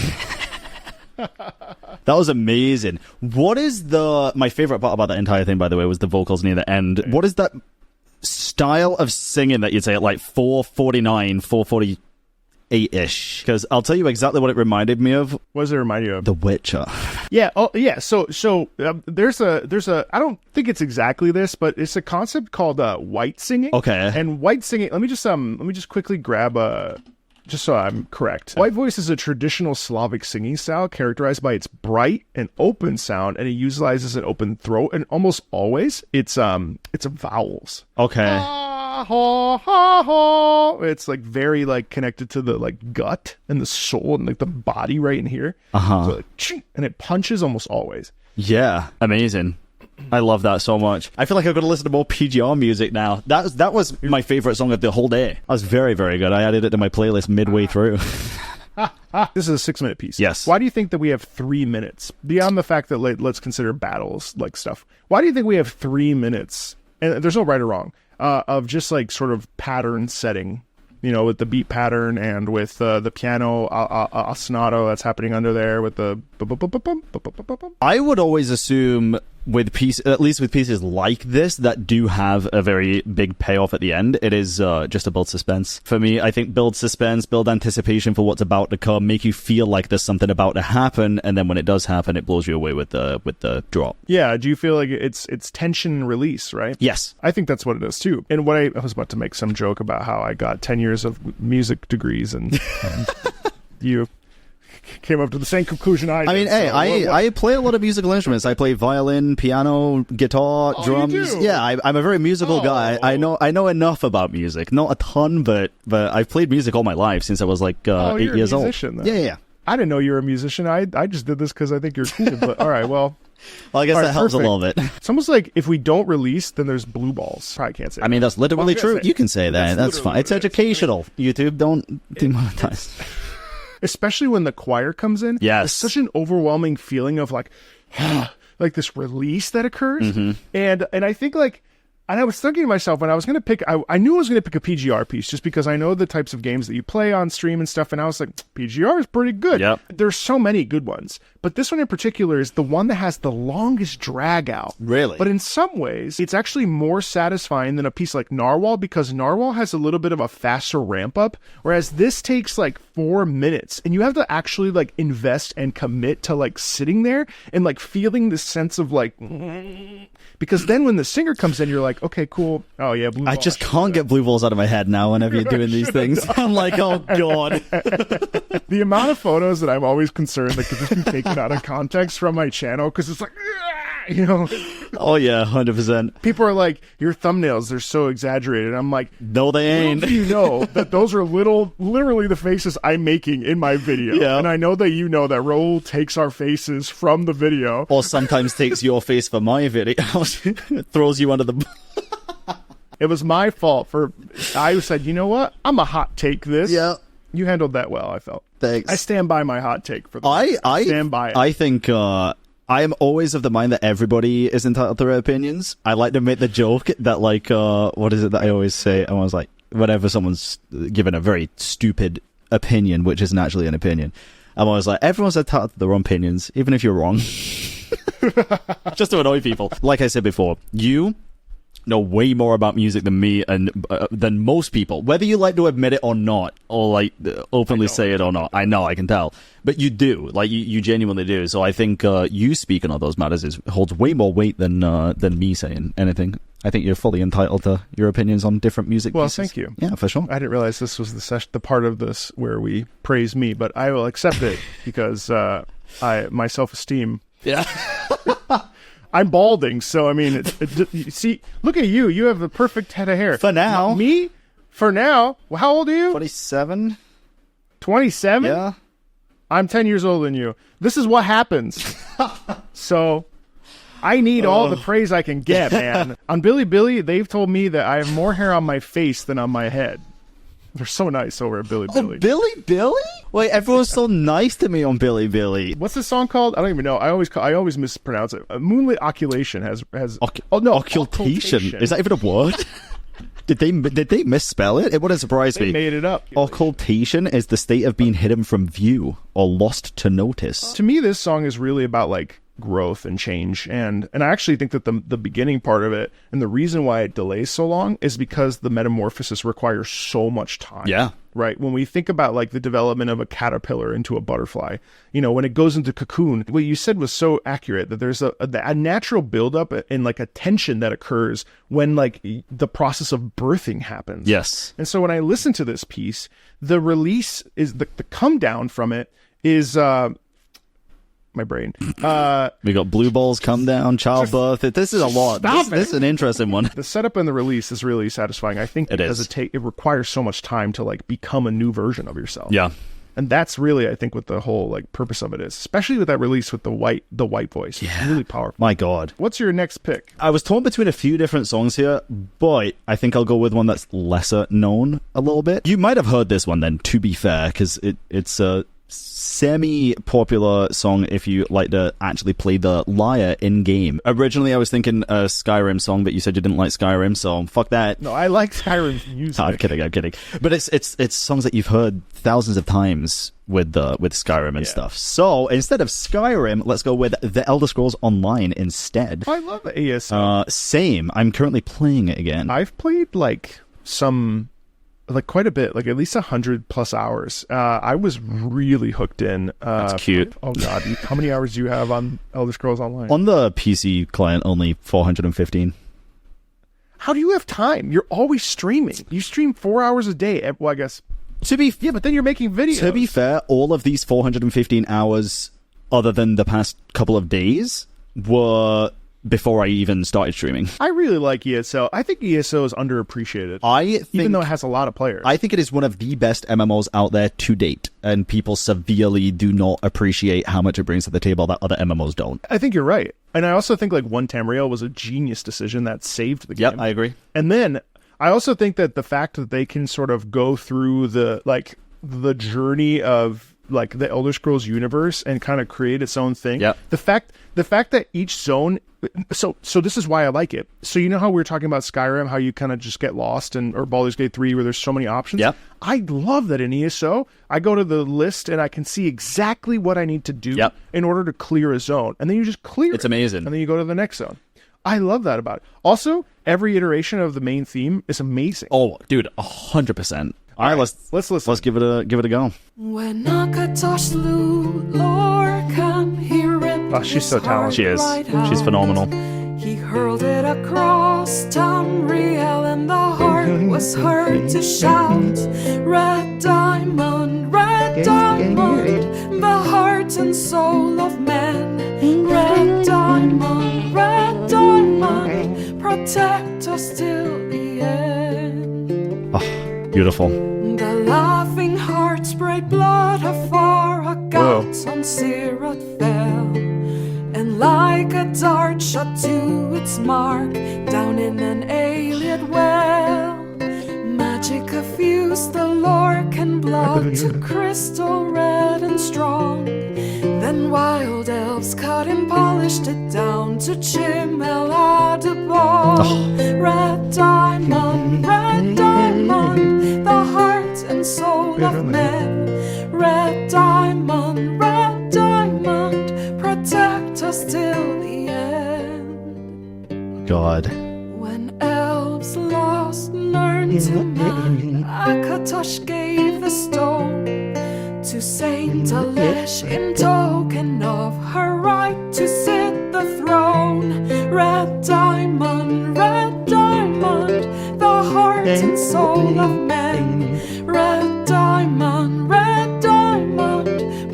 That was amazing. What is my favorite part about that entire thing, by the way, was the vocals near the end. What is that style of singing that you'd say at like 4:49, 4:48-ish? Because I'll tell you exactly what it reminded me of. What does it remind you of? The Witcher. Yeah. Oh, yeah. So there's a. I don't think it's exactly this, but it's a concept called white singing. Okay. And white singing. Let me just quickly grab a. Just so I'm correct. White voice is a traditional Slavic singing style characterized by its bright and open sound, and it utilizes an open throat, and almost always it's vowels. Okay. Ha, ha, ha, ha. It's like very like connected to the like gut and the soul and like the body right in here. Uh-huh. So like, and it punches almost always. Yeah. Amazing. I love that so much. I feel like I've got to listen to more PGR music now. That was my favorite song of the whole day. That was very, very good. I added it to my playlist midway through. This is a 6-minute piece. Yes. Why do you think that we have 3 minutes? Beyond the fact that let's consider battles like stuff. Why do you think we have 3 minutes? And there's no right or wrong of just like sort of pattern setting. You know, with the beat pattern and with the piano ostinato that's happening under there with the. I would always assume at least with pieces like this that do have a very big payoff at the end, it is just to build suspense. For me, I think build suspense, build anticipation for what's about to come, make you feel like there's something about to happen, and then when it does happen, it blows you away with the drop. Yeah, do you feel like it's tension release, right? Yes. I think that's what it is too. And what I was about to make some joke about how I got 10 years of music degrees and you came up to the same conclusion I did. I mean, hey, I play a lot of musical instruments. I play violin, piano, guitar, drums. You do? Yeah, I'm a very musical guy. I know enough about music. Not a ton, but I've played music all my life since I was like 8 years old. Then. Yeah. I didn't know you were a musician. I just did this because I think you're cool. But all right, well. Well, I guess that helps perfect. a little bit. It's almost like if we don't release, then there's blue balls. Probably can't say. I mean, that's literally true. You can say that. That's fine. It's what it is. educational. YouTube, don't demonetize. Especially when the choir comes in. Yes. It's such an overwhelming feeling of like this release that occurs. Mm-hmm. And I think like, and I was thinking to myself when I was going to pick, I knew I was going to pick a PGR piece just because I know the types of games that you play on stream and stuff. And I was like, PGR is pretty good. Yep. There's so many good ones. But this one in particular is the one that has the longest drag out. Really? But in some ways, it's actually more satisfying than a piece like Narwhal because Narwhal has a little bit of a faster ramp up, whereas this takes like 4 minutes and you have to actually like invest and commit to like sitting there and like feeling this sense of like, because then when the singer comes in, you're like, okay, cool. Oh yeah, blue I ball. just can't get blue balls out of my head now whenever you're doing these things. I'm like, oh god. The amount of photos that I'm always concerned that could just be taken out of context from my channel because it's like, you know, Oh yeah, 100%. people are like, your thumbnails, they're so exaggerated. I'm like, No, they ain't. do you know that those are literally the faces I'm making in my video? Yeah. And I know that you know that Raul takes our faces from the video. Or sometimes takes your face for my video, throws you under the. It was my fault I said, you know what? I'm a hot take this. Yeah. You handled that well, I felt. Thanks. I stand by my hot take for the I stand by it. I think I am always of the mind that everybody is entitled to their opinions. I like to make the joke that like what is it that I always say? I was like, whenever someone's given a very stupid opinion, which isn't actually an opinion, I'm always like, everyone's entitled to their own opinions, even if you're wrong. Just to annoy people. Like I said before, you know way more about music than me and than most people, whether you like to admit it or not, or like openly say it or not. I know, I can tell, but you do, like you genuinely do. So I think you speaking on those matters holds way more weight than me saying anything. I think you're fully entitled to your opinions on different music Well, pieces. thank you. Yeah, for sure. I didn't realize this was the part of this where we praise me, but I will accept it because my self-esteem. Yeah. I'm balding, so I mean, you see, look at you. You have the perfect head of hair. For now. Me? For now? Well, how old are you? 27. 27? Yeah. I'm 10 years older than you. This is what happens. So I need all the praise I can get, man. On Billy, they've told me that I have more hair on my face than on my head. They're so nice over at Billy. Billy? Wait, everyone's so nice to me on Billy. What's this song called? I don't even know. I always mispronounce it. Moonlit Occultation has Occultation. Is that even a word? Did they misspell it? It wouldn't surprise They me. made it up. Occultation is the state of being hidden from view or lost to notice. To me, this song is really about like growth and change, and I actually think that the beginning part of it and the reason why it delays so long is because the metamorphosis requires so much time. Yeah. Right. When we think about like the development of a caterpillar into a butterfly, you know, when it goes into cocoon, what you said was so accurate that there's a natural buildup and like a tension that occurs when like the process of birthing happens. Yes. And so when I listen to this piece, the release is the come down from it is my brain. We got blue balls come down, childbirth. This is a lot. Stop This is an interesting one. The setup and the release is really satisfying. I think It because is. it requires so much time to like become a new version of yourself. Yeah. And that's really, I think, what the whole like purpose of it is, especially with that release with the white voice. It's really powerful. My God. What's your next pick? I was torn between a few different songs here, but I think I'll go with one that's lesser known a little bit. You might have heard this one then, to be fair, because it's a semi-popular song if you like to actually play the lyre in-game. Originally, I was thinking a Skyrim song, but you said you didn't like Skyrim, so fuck that. No, I like Skyrim's music. I'm kidding. But it's songs that you've heard thousands of times with Skyrim and stuff. So instead of Skyrim, let's go with The Elder Scrolls Online instead. I love ASO. Same. I'm currently playing it again. I've played like quite a bit, like at least 100+ hours. I was really hooked in. That's cute. Oh God, how many hours do you have on Elder Scrolls Online? On the PC client, only 415. How do you have time? You're always streaming. You stream 4 hours a day. Well, I guess To be Yeah, but then you're making videos. To be fair, all of these 415 hours, other than the past couple of days, were before I even started streaming. I really like ESO. I think ESO is underappreciated. Even though it has a lot of players. I think it is one of the best MMOs out there to date, and people severely do not appreciate how much it brings to the table that other MMOs don't. I think you're right. And I also think like One Tamriel was a genius decision that saved the game. Yep, I agree. And then I also think that the fact that they can sort of go through the journey of like the Elder Scrolls universe and kind of create its own thing. Yep. The fact that each zone, so this is why I like it. So you know how we were talking about Skyrim, how you kind of just get lost, or Baldur's Gate 3 where there's so many options. Yep. I love that in ESO. I go to the list and I can see exactly what I need to do in order to clear a zone, and then you just clear. It's amazing. And then you go to the next zone. I love that about it. Also, every iteration of the main theme is amazing. Oh, dude, 100%. All right, let's listen. Let's give it a go. When Akatosh slew Lorkhan, he ripped Oh, she's so talented. She is. right She's out. phenomenal. He hurled it across Tamriel, and the heart was heard to shout, Red diamond, the heart and soul of men. Red diamond, protect us till the end. Oh, beautiful. The laughing heart sprayed blood afar, a gout on Sirot fell, and like a dart shot to its mark, down in an Aeliad well. Magic effused the Lorkhan blood to crystal red and strong. Then wild elves cut and polished it down to Chimel Adabon. Red diamond, the heart and soul of men. Red diamond, protect us till the end. God. When elves lost learned to man, Akatosh gave the stone to Saint Alesh in token of her right to sit the throne. Red diamond, the heart and soul of men. Red diamond,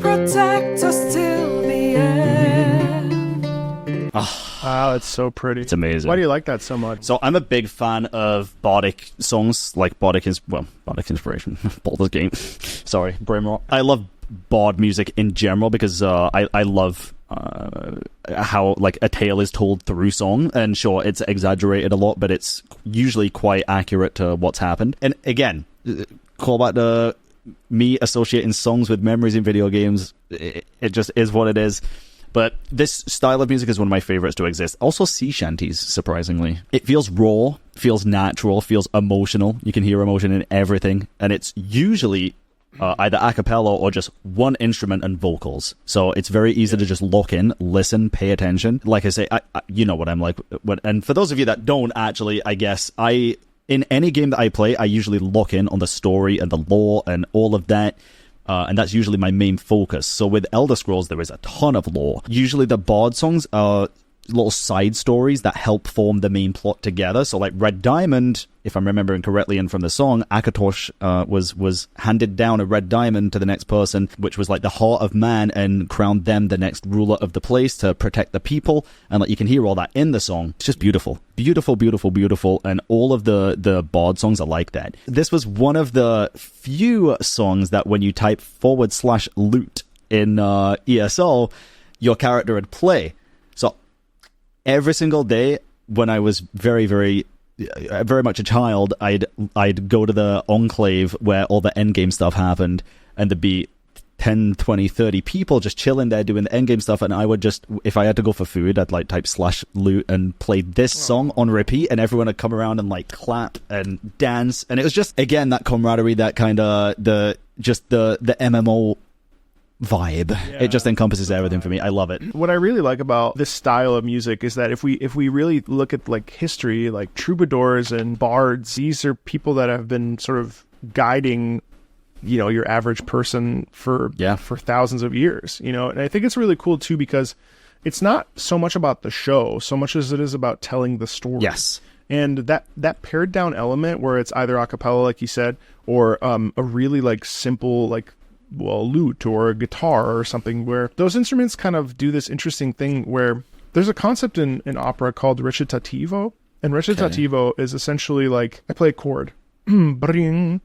protect us till the end. Wow, it's so pretty. It's amazing. Why do you like that so much? So I'm a big fan of bardic songs, like bardic inspiration. Baldur's Gate. Sorry, brain rot. I love bard music in general because I love how like a tale is told through song, and sure, it's exaggerated a lot, but it's usually quite accurate to what's happened. And again, call back to me associating songs with memories in video games. It just is what it is. But this style of music is one of my favorites to exist. Also, sea shanties, surprisingly. It feels raw, feels natural, feels emotional. You can hear emotion in everything. And it's usually either a cappella or just one instrument and vocals. So it's very easy to just lock in, listen, pay attention. Like I say, I you know what I'm like. And for those of you that don't, actually, I guess, in any game that I play, I usually lock in on the story and the lore and all of that. And that's usually my main focus. So with Elder Scrolls, there is a ton of lore. Usually the bard songs are little side stories that help form the main plot together. So like Red Diamond, if I'm remembering correctly, and from the song, Akatosh was handed down a red diamond to the next person, which was like the heart of man, and crowned them the next ruler of the place to protect the people. And like you can hear all that in the song. It's just beautiful. Beautiful, beautiful, beautiful. And all of the bard songs are like that. This was one of the few songs that when you type /loot in ESO, your character would play. So every single day when I was very, very much a child, I'd go to the enclave where all the endgame stuff happened, and there'd be 10, 20, 30 people just chilling there doing the endgame stuff, and I would just, if I had to go for food, I'd like type /loot and play this song on repeat, and everyone would come around and like clap and dance, and it was just, again, that camaraderie, that kind of the MMO vibe. Yeah. It just encompasses everything for me. I love it. What I really like about this style of music is that if we really look at like history, like troubadours and bards, these are people that have been sort of guiding, you know, your average person for thousands of years, you know. And I think it's really cool too because it's not so much about the show so much as it is about telling the story. Yes. And that pared down element where it's either a cappella, like you said, or a really like simple like lute or a guitar or something, where those instruments kind of do this interesting thing where there's a concept in opera called recitativo, and recitativo is essentially like I play a chord, bring,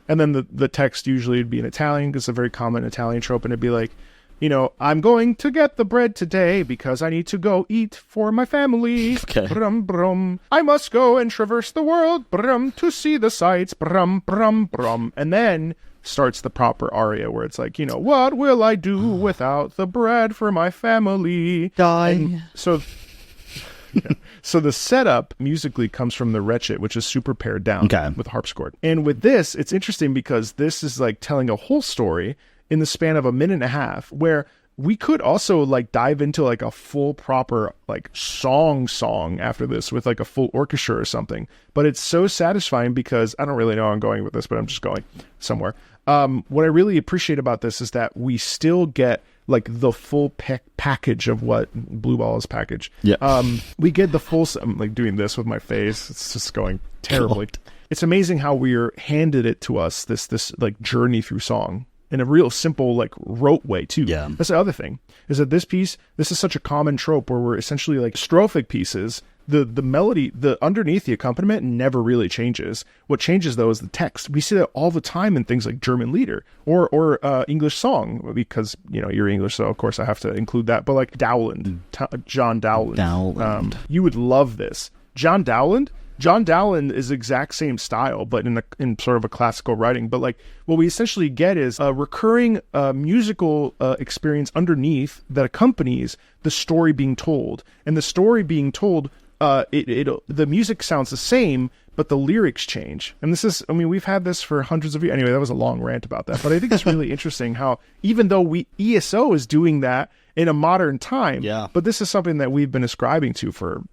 and then the text usually would be in Italian because it's a very common Italian trope, and it'd be like, you know, I'm going to get the bread today because I need to go eat for my family. Okay. Brum, brum. I must go and traverse the world brum, to see the sights. Brum, brum, brum. And then starts the proper aria where it's like, you know, what will I do without the bread for my family? Die. And so the setup musically comes from the Recit, which is super pared down with harpsichord. And with this, it's interesting because this is like telling a whole story in the span of a minute and a half, where we could also like dive into like a full proper like song after this with like a full orchestra or something. But it's so satisfying because I don't really know how I'm going with this, but I'm just going somewhere. What I really appreciate about this is that we still get like the full package of what Blue Ball's package. Yeah. We get the full. I'm like doing this with my face. It's just going terribly. God. It's amazing how we're handed it to us. This like journey through song. In a real simple, like, rote way, too. Yeah. That's the other thing, is that this is such a common trope where we're essentially, like, strophic pieces. The melody, the underneath the accompaniment never really changes. What changes, though, is the text. We see that all the time in things like German Lieder or English song, because, you know, you're English, so, of course, I have to include that. But, like, Dowland, John Dowland. You would love this. John Dowland is the exact same style, but in sort of a classical writing. But like what we essentially get is a recurring musical experience underneath that accompanies the story being told. And the story being told, the music sounds the same, but the lyrics change. And this is, I mean, we've had this for hundreds of years. Anyway, that was a long rant about that. But I think it's really interesting how even though ESO is doing that in a modern time, but this is something that we've been ascribing to for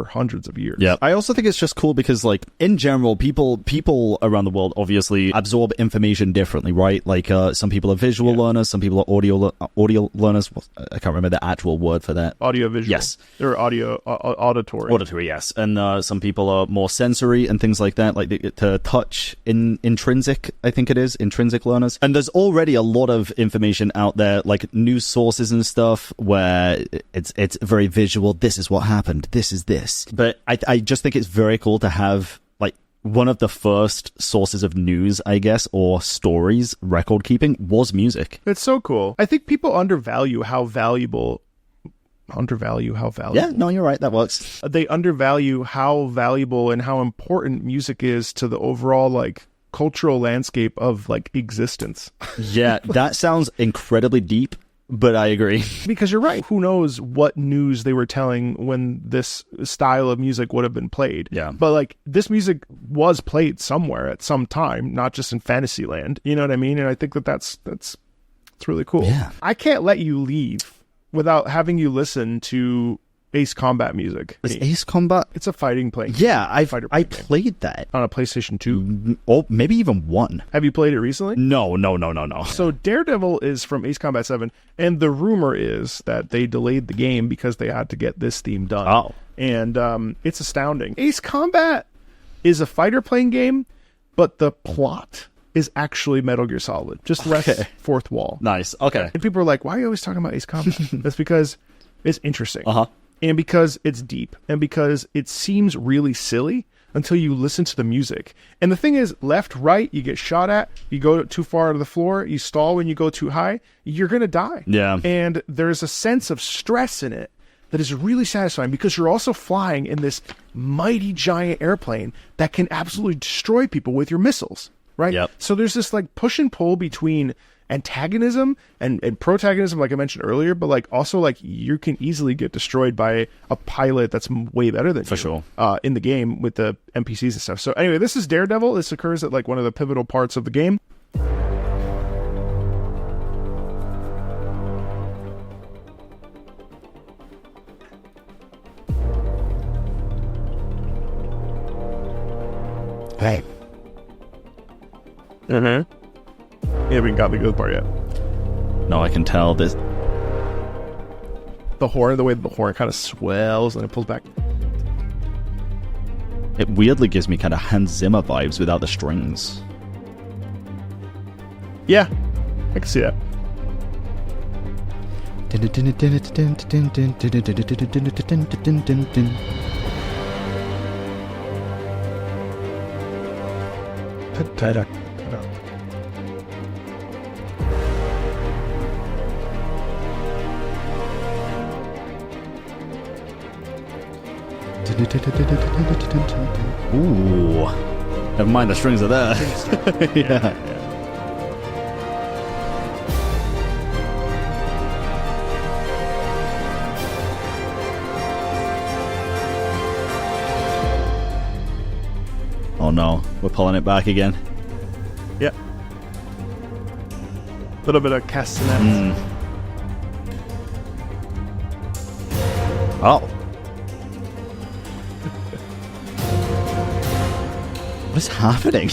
hundreds of years. Yeah. I also think it's just cool because, like, in general, people around the world obviously absorb information differently, right? Like, some people are visual learners, some people are audio learners. I can't remember the actual word for that. Audio visual. Yes. Or auditory. Auditory, yes. And some people are more sensory and things like that, like to touch intrinsic, I think it is, intrinsic learners. And there's already a lot of information out there, like news sources and stuff, where it's very visual. This is what happened. This is this. But I just think it's very cool to have like one of the first sources of news, I guess, or stories, record keeping, was music. It's so cool. I think people undervalue how valuable. Yeah, no, you're right. That works. They undervalue how valuable and how important music is to the overall like cultural landscape of like existence. Yeah, that sounds incredibly deep. But I agree. Because you're right. Who knows what news they were telling when this style of music would have been played. Yeah. But like this music was played somewhere at some time, not just in Fantasyland. You know what I mean? And I think that's really cool. Yeah. I can't let you leave without having you listen to Ace Combat music. Is Ace Combat? It's a fighting playing. Yeah, I played that. On a PlayStation 2? Or maybe even 1. Have you played it recently? No. So Daredevil is from Ace Combat 7, and the rumor is that they delayed the game because they had to get this theme done. Oh. And it's astounding. Ace Combat is a fighter playing game, but the plot is actually Metal Gear Solid. Just less fourth wall. Nice. Okay. And people are like, why are you always talking about Ace Combat? That's because it's interesting. Uh-huh. And because it's deep, and because it seems really silly until you listen to the music. And the thing is, left, right, you get shot at, you go too far to the floor, you stall when you go too high, you're going to die. Yeah. And there's a sense of stress in it that is really satisfying because you're also flying in this mighty giant airplane that can absolutely destroy people with your missiles, right? Yep. So there's this like push and pull between antagonism and protagonism, like I mentioned earlier, but like also like you can easily get destroyed by a pilot that's way better than For you, sure. In the game with the NPCs and stuff. So anyway, this is Daredevil. This occurs at like one of the pivotal parts of the game. Hey. Yeah, we haven't got the good part yet. No, I can tell this. The horn, the way the horn kind of swells and it pulls back. It weirdly gives me kind of Hans Zimmer vibes without the strings. Yeah, I can see that. Ooh. Never mind, the strings are there. Yeah. Oh no, we're pulling it back again. Yep. A little bit of castanets. Oh. What is happening?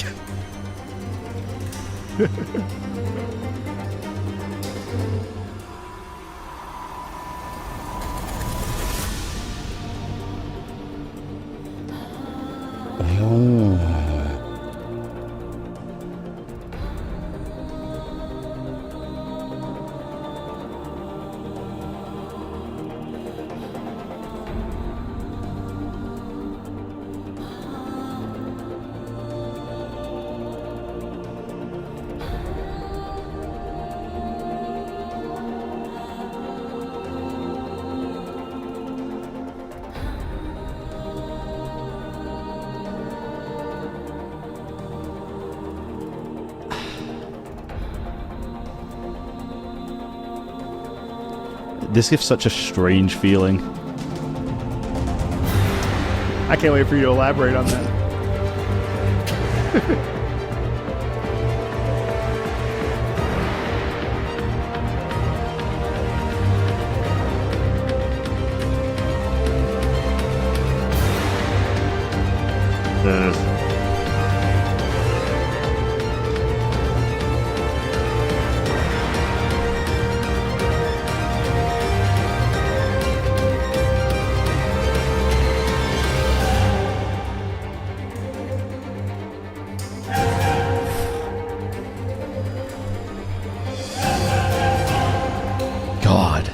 This gives such a strange feeling. I can't wait for you to elaborate on that. God.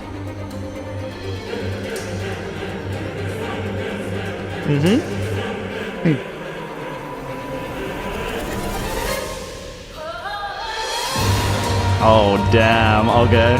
Oh, damn. Okay.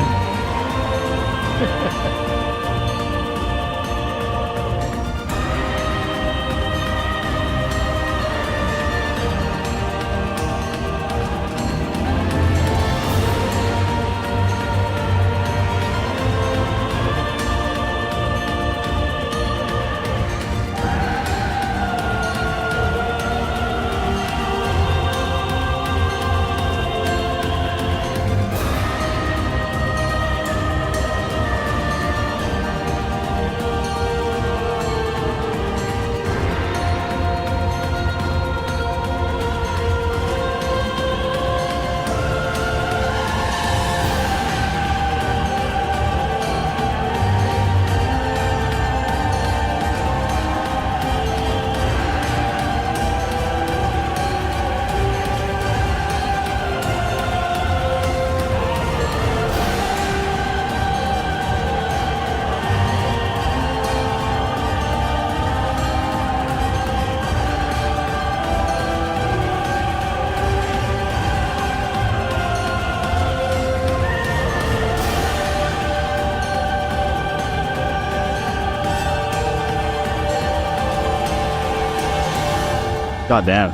God damn.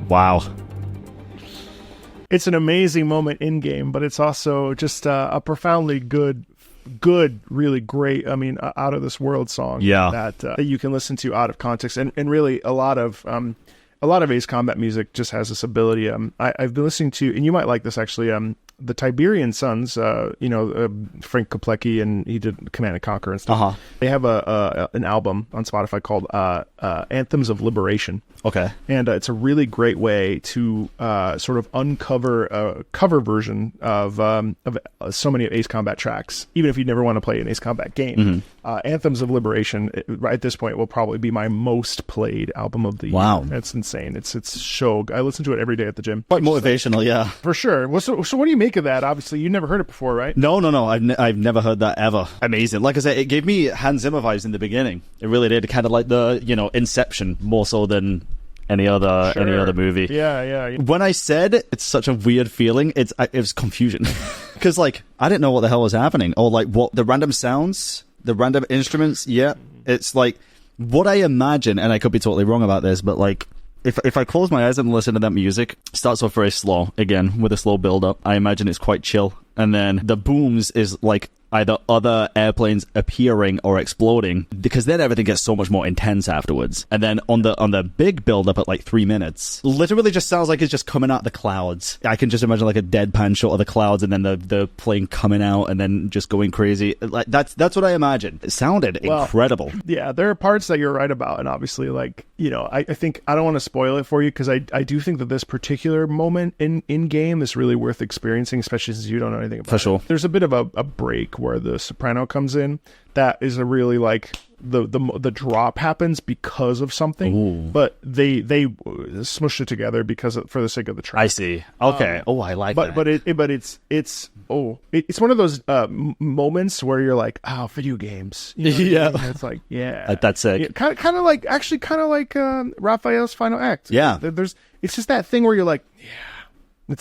Wow. It's an amazing moment in game, but it's also just a profoundly good, really great. I mean, out of this world song. Yeah. That you can listen to out of context, and really a lot of Ace Combat music just has this ability. I've been listening to, and you might like this actually. the Tiberian Sons, Frank Koplecki, and he did Command and Conquer and stuff. They have an album on Spotify called Anthems of Liberation. Okay. And it's a really great way to sort of uncover a cover version of so many Ace Combat tracks, even if you never want to play an Ace Combat game. Anthems of Liberation, right at this point, will probably be my most played album of the Wow. year. It's insane. It's so I listen to it every day at the gym. Quite motivational, yeah. For sure. Well, so what do you make of that? Obviously, you never heard it before, right? No. I've never heard that ever. Amazing. Like I said, it gave me Hans Zimmer vibes in the beginning. It really did. Kind of like the, Inception, more so than any other movie. Yeah. When I said it's such a weird feeling, it was confusion. Because, like, I didn't know what the hell was happening. Or, like, what the random sounds, the random instruments. Yeah. It's like what I imagine, and I could be totally wrong about this, but, like, if I close my eyes and listen to that music, it starts off very slow, again, with a slow build-up. I imagine it's quite chill. And then the booms is, like, either other airplanes appearing or exploding, because then everything gets so much more intense afterwards. And then on the big build-up at, like, 3 minutes, literally just sounds like it's just coming out of the clouds. I can just imagine, like, a deadpan shot of the clouds and then the plane coming out and then just going crazy. Like, that's what I imagined. It sounded incredible. Yeah, there are parts that you're right about, and obviously, like, I think I don't want to spoil it for you, because I do think that this particular moment in game is really worth experiencing, especially since you don't know anything about it. For sure. There's a bit of a break where the soprano comes in. That is a really, like, the drop happens because of something. Ooh. But they smushed it together for the sake of the track. I see. Okay. I like that. But it's one of those moments where you're like, video games. Yeah. It's like, yeah, that's sick. Kind of like Raphael's final act. Yeah. It's just that thing where you're like, yeah.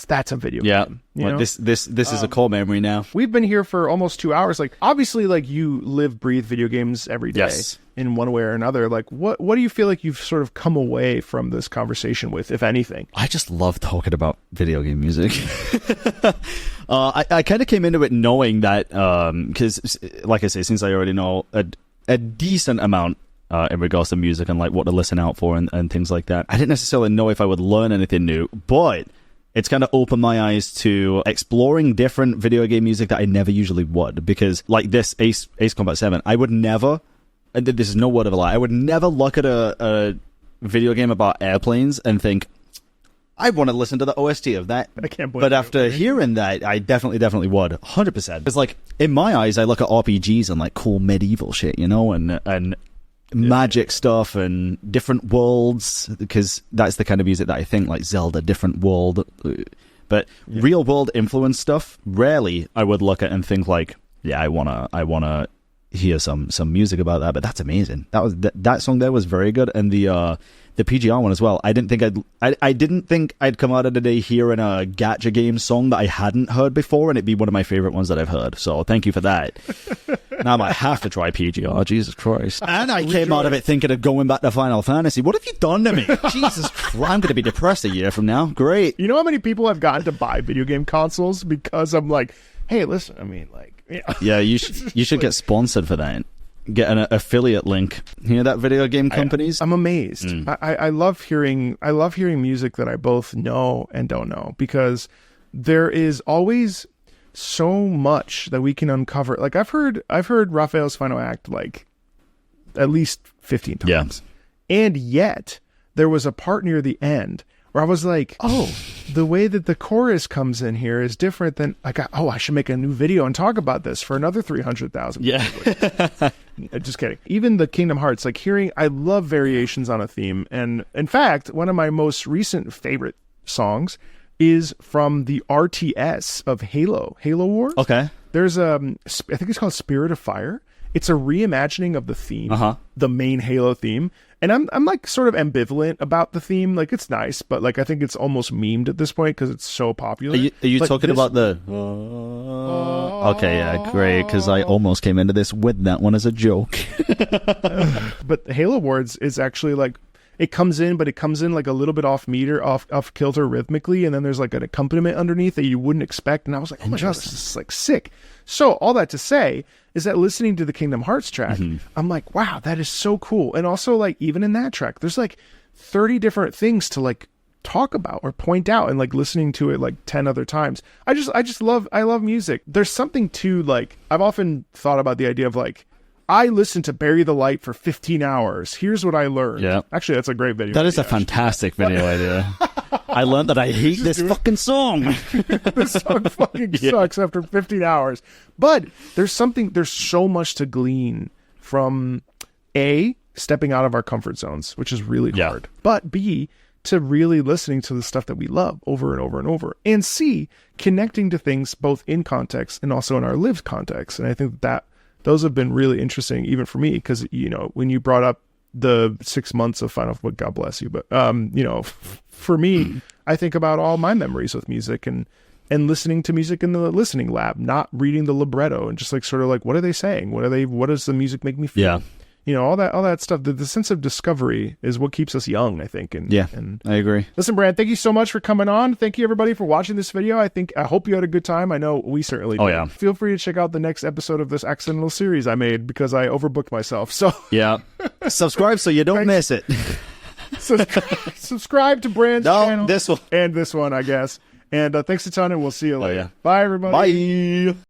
That's a video game. Like, this is a core memory now. We've been here for almost 2 hours. Like, obviously, like, you live, breathe video games every day. Yes. In one way or another. Like, what do you feel like you've sort of come away from this conversation with, if anything? I just love talking about video game music. I kind of came into it knowing that, because, like I say, since I already know a decent amount in regards to music and, like, what to listen out for and things like that, I didn't necessarily know if I would learn anything new, but it's kind of opened my eyes to exploring different video game music that I never usually would, because, like, this Ace Combat 7, I would never, and this is no word of a lie, I would never look at a video game about airplanes and think, I want to listen to the OST of that. I can't believe But after hearing that, I definitely would, 100%. It's like, in my eyes, I look at RPGs and, like, cool medieval shit, and magic stuff and different worlds, because that's the kind of music that I think, like Zelda, different world. But real world influence stuff, rarely I would look at and think, like, yeah, I wanna hear some music about that. But that's amazing. That song there was very good, and the PGR one as well. I didn't think I'd come out of the day hearing a gacha game song that I hadn't heard before, and it'd be one of my favorite ones that I've heard. So thank you for that. Now I might have to try PGR. Jesus Christ! And I came out of it thinking of going back to Final Fantasy. What have you done to me? Jesus Christ! I'm going to be depressed a year from now. Great. You know how many people have gotten to buy video game consoles because I'm like, hey, listen, I mean, like, yeah, you should get sponsored for that. Get an affiliate link. Hear that, video game companies? I'm amazed. I love hearing music that I both know and don't know, because there is always so much that we can uncover. Like, I've heard Raphael's final act like at least 15 times. Yeah. And yet there was a part near the end where I was like, oh, the way that the chorus comes in here is different than, like, I should make a new video and talk about this for another 300,000. Yeah. Just kidding. Even the Kingdom Hearts, like, I love variations on a theme. And in fact, one of my most recent favorite songs is from the RTS of Halo Wars. Okay. There's I think it's called Spirit of Fire. It's a reimagining of the theme, the main Halo theme. And I'm like sort of ambivalent about the theme. Like, it's nice, but, like, I think it's almost memed at this point because it's so popular. Are you talking about the... Okay, yeah, great, because I almost came into this with that one as a joke. But Halo Wars is actually, like, it comes in like a little bit off meter, off kilter rhythmically, and then there's, like, an accompaniment underneath that you wouldn't expect, and I was like, oh my gosh, this is, like, sick. So all that to say is that listening to the Kingdom Hearts track, I'm like, wow, that is so cool. And also, like, even in that track, there's like 30 different things to, like, talk about or point out, and like listening to it like 10 other times. I love music. There's something to like, I've often thought about the idea of like, I listened to Bury the Light for 15 hours. Here's what I learned. Yeah. Actually, that's a great video. That is a fantastic video idea. I learned that I hate this fucking song. This song fucking sucks after 15 hours. But there's so much to glean from A, stepping out of our comfort zones, which is really hard. But B, to really listening to the stuff that we love over and over and over. And C, connecting to things both in context and also in our lived context. And I think that those have been really interesting, even for me, because, you know, when you brought up the 6 months of Final Fantasy, God bless you, but, you know, for me, I think about all my memories with music and listening to music in the listening lab, not reading the libretto, and just like sort of like, what are they saying? What does the music make me feel? Yeah. You know, all that stuff. The sense of discovery is what keeps us young, I think. And I agree. Listen, Bran, thank you so much for coming on. Thank you, everybody, for watching this video. I hope you had a good time. I know we certainly did. Oh, yeah. Feel free to check out the next episode of this accidental series I made because I overbooked myself. So yeah, subscribe so you don't miss it. Subscribe to Bran's channel. This one. And this one, I guess. And thanks a ton, and we'll see you later. Yeah. Bye, everybody. Bye.